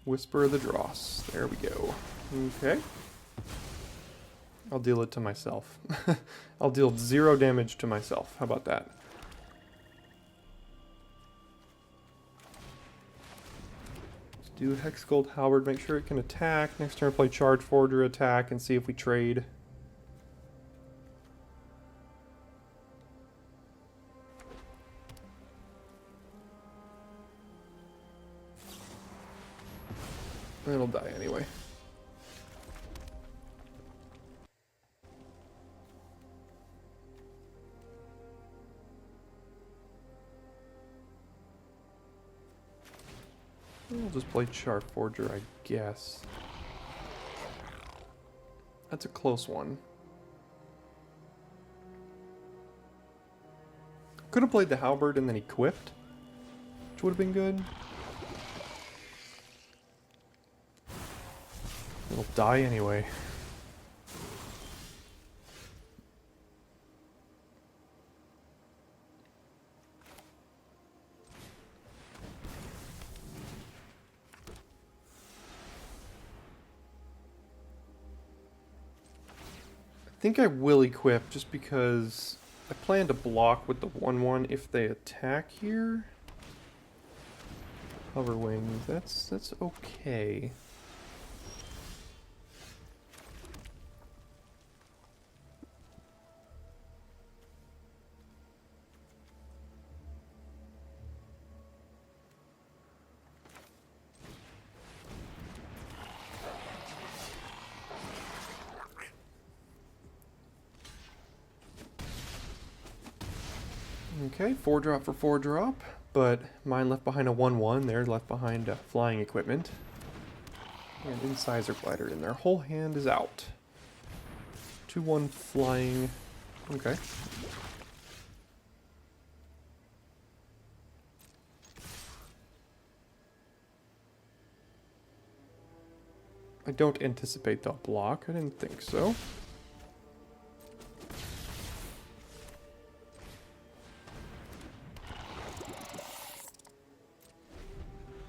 Whisper of the Dross. There we go. Okay. I'll deal it to myself. I'll deal 0 damage to myself. How about that? Let's do Hex Gold Halberd. Make sure it can attack. Next turn play Charge Forger attack and see if we trade. It'll die anyway. We'll just play Chart Forger, I guess. That's a close one. Could have played the Halberd and then equipped, which would have been good. It'll die anyway. I think I will equip just because I plan to block with the 1/1 if they attack here. Hover wings, that's okay. Okay, 4-drop for 4-drop, but mine left behind a 1/1, theirs left behind a flying equipment. And Incisor Glider in their whole hand is out. 2/1 flying. Okay. I don't anticipate they'll block. I didn't think so.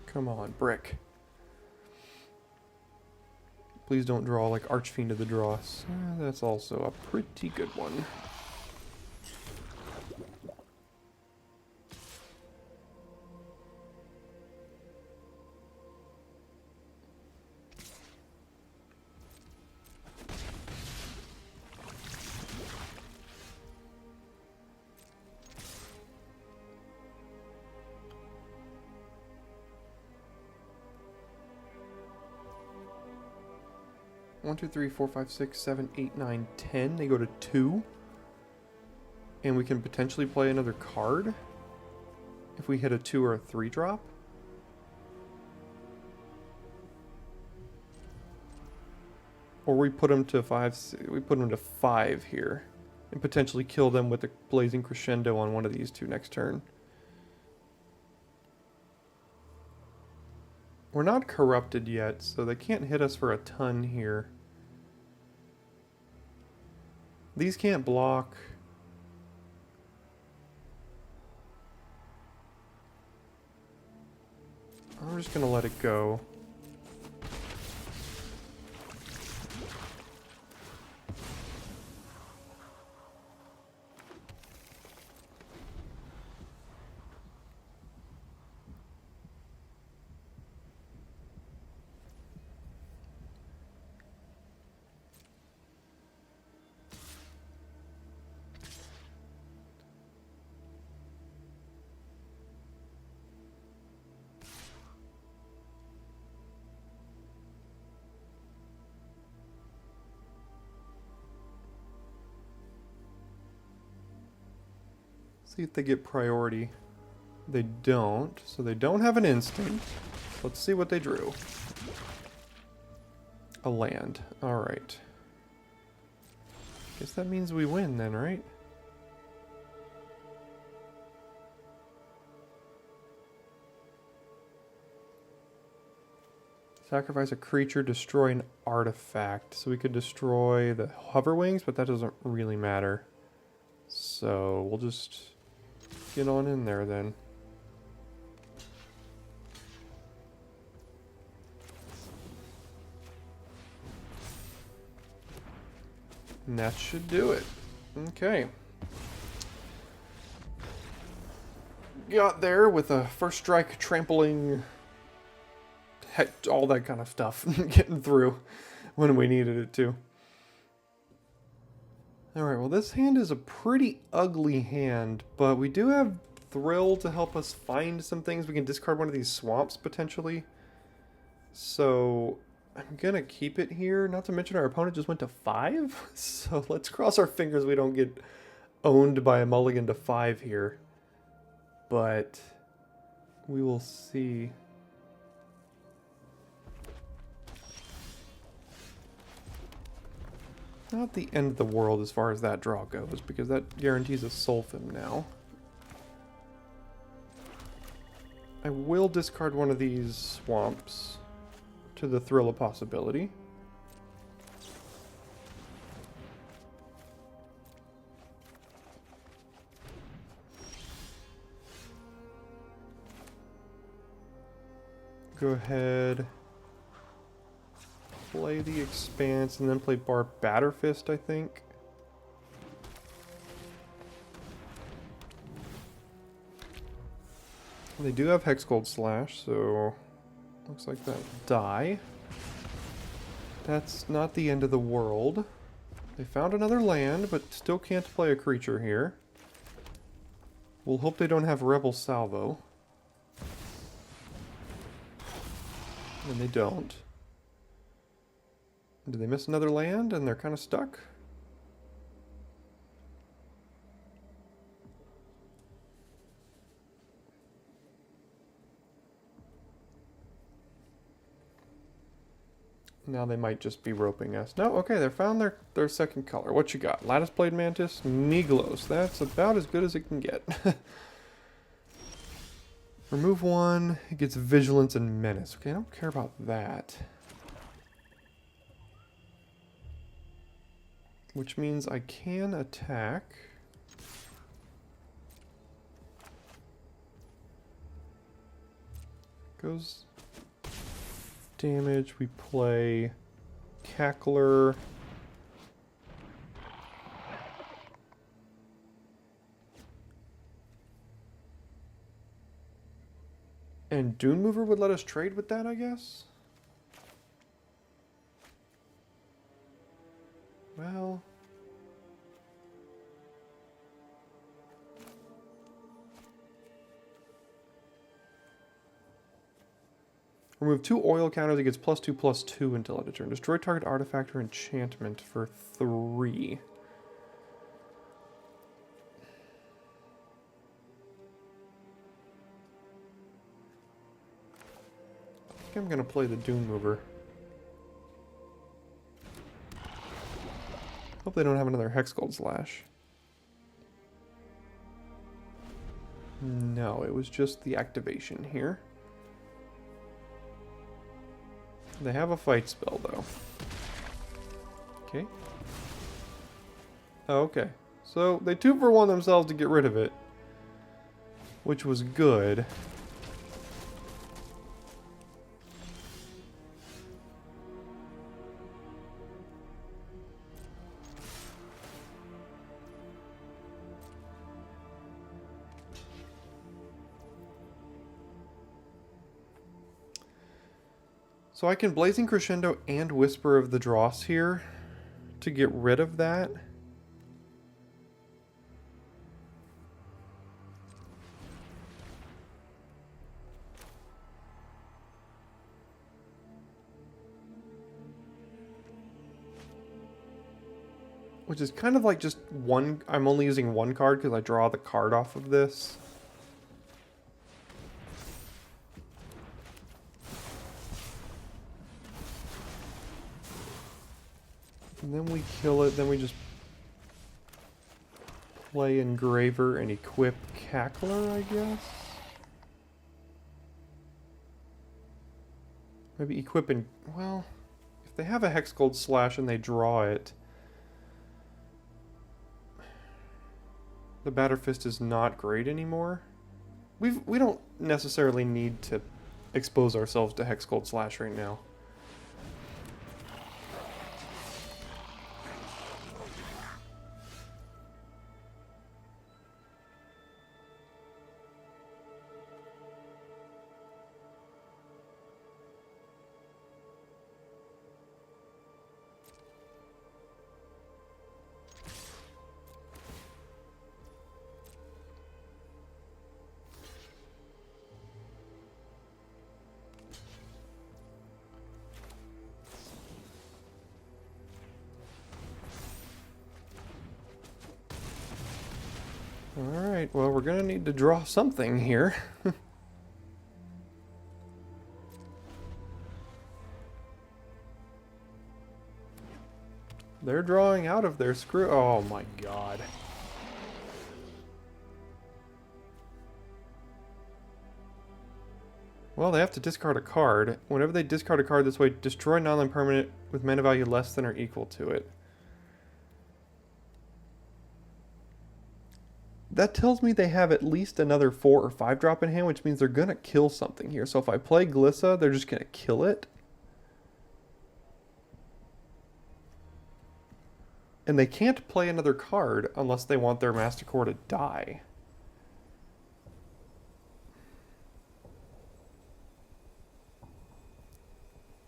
Come on, brick. Please don't draw like Archfiend of the Dross. That's also a pretty good one. One, two, three, four, five, six, 7, 8, 9, 10. They go to 2. And we can potentially play another card if we hit a 2 or a 3-drop. Or we put them to 5. We put them to 5 here and potentially kill them with a Blazing Crescendo on one of these 2 next turn. We're not corrupted yet, so they can't hit us for a ton here. These can't block. I'm just gonna let it go. See if they get priority They don't, so they don't have an instant. Let's see what they drew. A land. Alright. Guess that means we win then, right? Sacrifice a creature, destroy an artifact. So we could destroy the hover wings, but that doesn't really matter. So we'll just get on in there then. And that should do it. Okay. Got there with a first strike, trampling, all that kind of stuff. Getting through when we needed it to. Alright, well this hand is a pretty ugly hand, but we do have Thrill to help us find some things. We can discard one of these swamps potentially. So I'm gonna keep it here, not to mention our opponent just went to 5. So let's cross our fingers we don't get owned by a mulligan to 5 here. But we will see. Not the end of the world as far as that draw goes, because that guarantees a Sulfim now. I will discard one of these swamps to the Thrill of Possibility. Go ahead, play the Expanse, and then play Batterfist, I think. They do have Hexgold Slash, so looks like that die. That's not the end of the world. They found another land, but still can't play a creature here. We'll hope they don't have Rebel Salvo. And they don't. Did they miss another land and they're kind of stuck? Now they might just be roping us. No, okay, they found their second color. What you got? Lattice Blade Mantis, Miglos. That's about as good as it can get. Remove one. It gets Vigilance and Menace. Okay, I don't care about that. Which means I can attack. Goes damage. We play Cackler. And Dune Mover would let us trade with that, I guess? Well... remove 2 oil counters. It gets +2/+2 until end of turn. Destroy target artifact or enchantment for 3. I think I'm going to play the Dune Mover. Hope they don't have another Hexgold Slash. No, it was just the activation here. They have a fight spell, though. Okay. Oh, okay. So, they 2-for-1 themselves to get rid of it. Which was good. So I can Blazing Crescendo and Whisper of the Dross here to get rid of that. Which is kind of like just one, I'm only using one card because I draw the card off of this. And then we kill it, then we just play Engraver and equip Cackler, I guess? Maybe equip and... well, if they have a Hex Gold Slash and they draw it, the Batter Fist is not great anymore. We don't necessarily need to expose ourselves to Hex Gold Slash right now. Alright, well, we're gonna need to draw something here. They're drawing out of their screw. Oh my god. Well, they have to discard a card. Whenever they discard a card this way, destroy non-land permanent with mana value less than or equal to it. That tells me they have at least another 4 or 5 drop in hand, which means they're going to kill something here. So if I play Glissa, they're just going to kill it. And they can't play another card unless they want their Mastercore to die.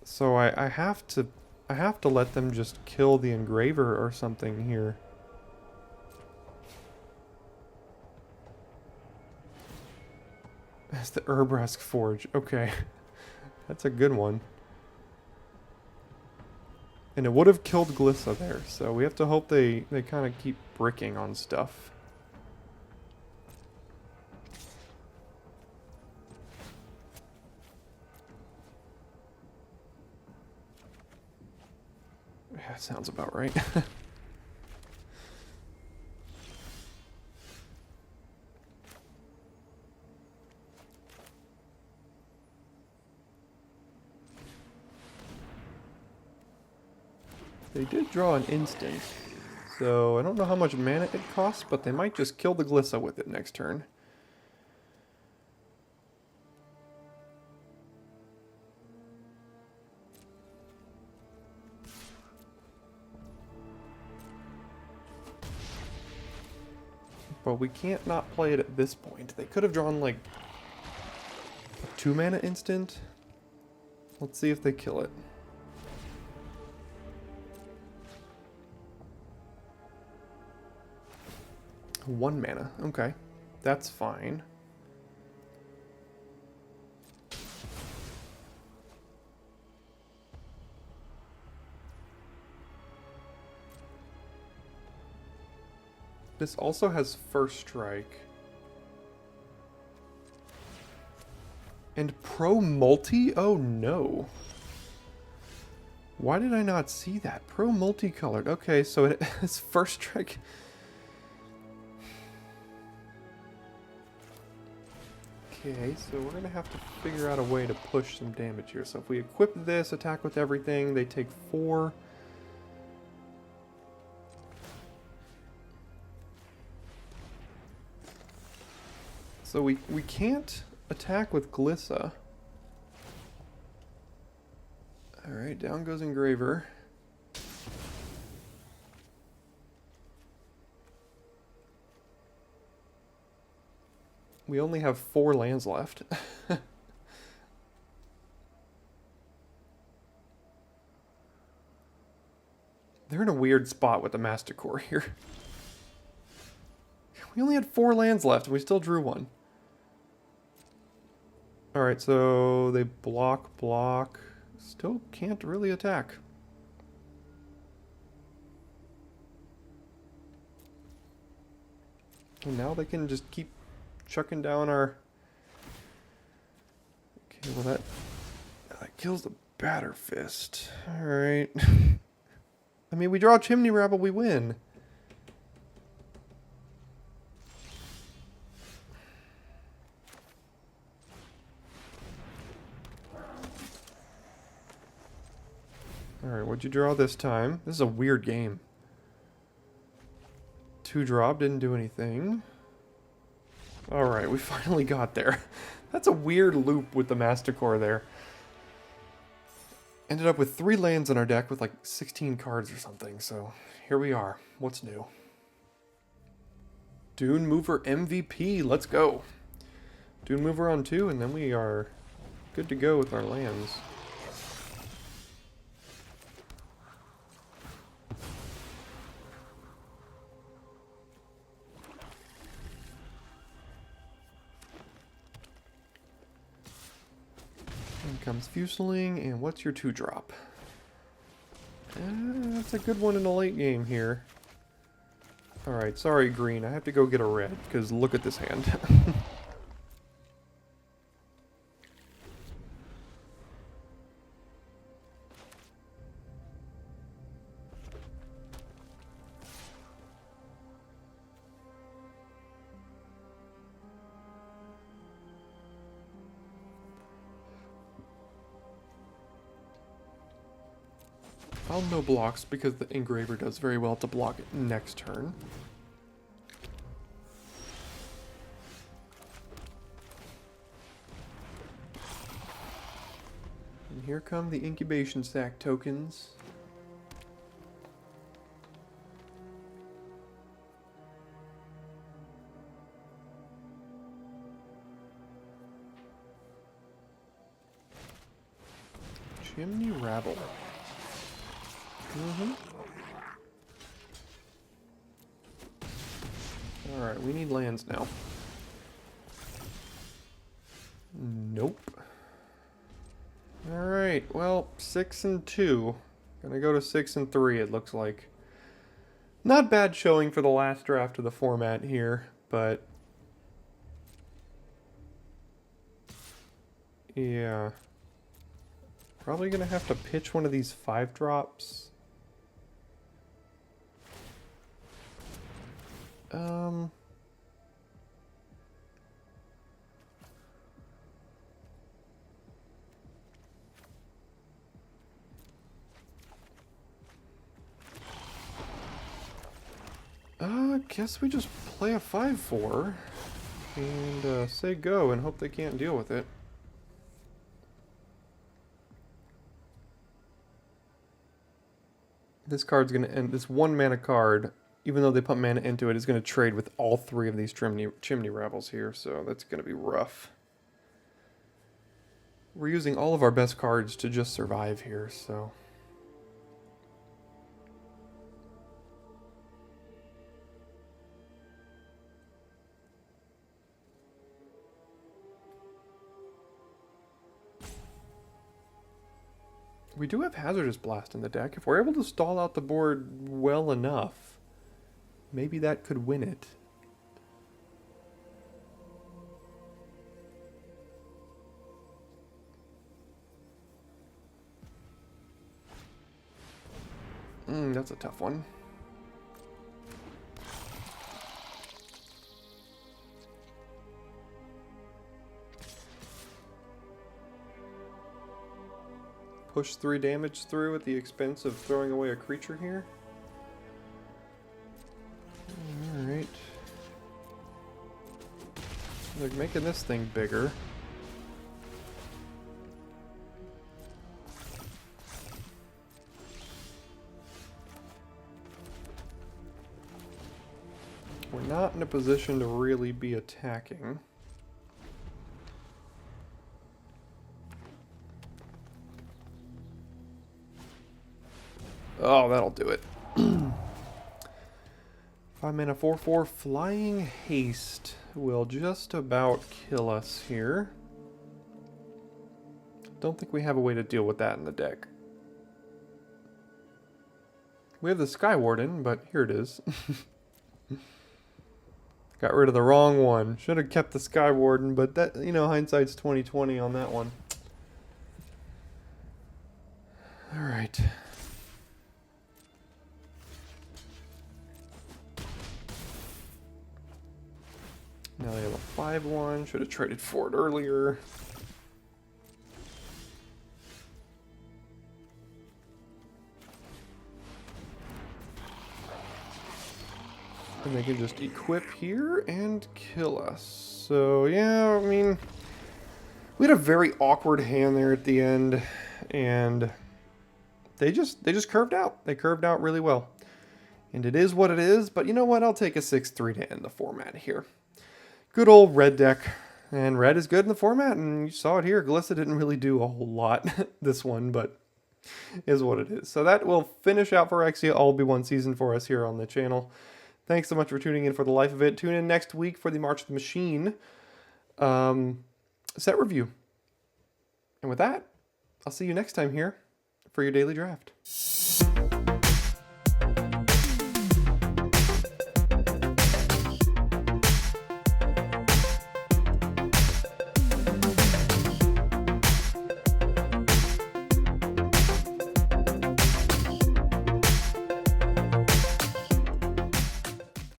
So I have to let them just kill the Engraver or something here. That's the Urbrask Forge. Okay. That's a good one. And it would have killed Glissa there, so we have to hope they kind of keep bricking on stuff. Yeah, that sounds about right. They did draw an instant, so I don't know how much mana it costs, but they might just kill the Glissa with it next turn. But we can't not play it at this point. They could have drawn like a 2 mana instant. Let's see if they kill it. 1 mana. Okay. That's fine. This also has First Strike. And Pro Multi? Oh no. Why did I not see that? Pro Multicolored. Okay, so it has First Strike. Okay, so we're going to have to figure out a way to push some damage here. So if we equip this, attack with everything, they take 4. So we can't attack with Glissa. Alright, down goes Engraver. We only have 4 lands left. They're in a weird spot with the Mastercore here. We only had 4 lands left and we still drew one. Alright, so they block. Still can't really attack. And now they can just keep chucking down our... Okay, well that kills the Batter Fist. Alright. I mean, we draw Chimney Rabble, we win. Alright, what'd you draw this time? This is a weird game. 2-drop, didn't do anything. Alright, we finally got there. That's a weird loop with the Masticore there. Ended up with 3 lands in our deck with like 16 cards or something, so here we are. What's new? Dune Mover MVP, let's go. Dune Mover on 2, and then we are good to go with our lands. In comes Fuseling, and what's your 2-drop? That's a good one in the late game here. Alright, sorry green, I have to go get a red, because look at this hand. I'll no blocks because the Engraver does very well to block it next turn. And here come the incubation sac tokens. Chimney Rabble. Alright, we need lands now. Nope. Alright, well, 6 and 2. Gonna go to 6 and 3, it looks like. Not bad showing for the last draft of the format here, but... yeah. Probably gonna have to pitch one of these 5-drops. Guess we just play a 5/4 and say go and hope they can't deal with it. This card's gonna end. This 1-mana card, even though they put mana into it, is gonna trade with all 3 of these chimney rabbles here, so that's gonna be rough. We're using all of our best cards to just survive here, so. We do have Hazardous Blast in the deck. If we're able to stall out the board well enough, maybe that could win it. That's a tough one. Push 3 damage through at the expense of throwing away a creature here. Alright. They're making this thing bigger. We're not in a position to really be attacking. Oh, that'll do it. 5-mana 4/4 Flying Haste will just about kill us here. Don't think we have a way to deal with that in the deck. We have the Sky Warden, but here it is. Got rid of the wrong one. Should have kept the Sky Warden, but that, you know, hindsight's 20/20 on that one. All right. 5-1. Should have traded for it earlier. And they can just equip here and kill us. So, yeah, I mean, we had a very awkward hand there at the end, and they just curved out. They curved out really well. And it is what it is, but you know what? I'll take a 6-3 to end the format here. Good old red deck. And red is good in the format, and you saw it here. Glissa didn't really do a whole lot this one, but is what it is. So that will finish out Phyrexia All Be One season for us here on the channel. Thanks so much for tuning in for the life of it. Tune in next week for the March of the Machine set review. And with that, I'll see you next time here for your daily draft.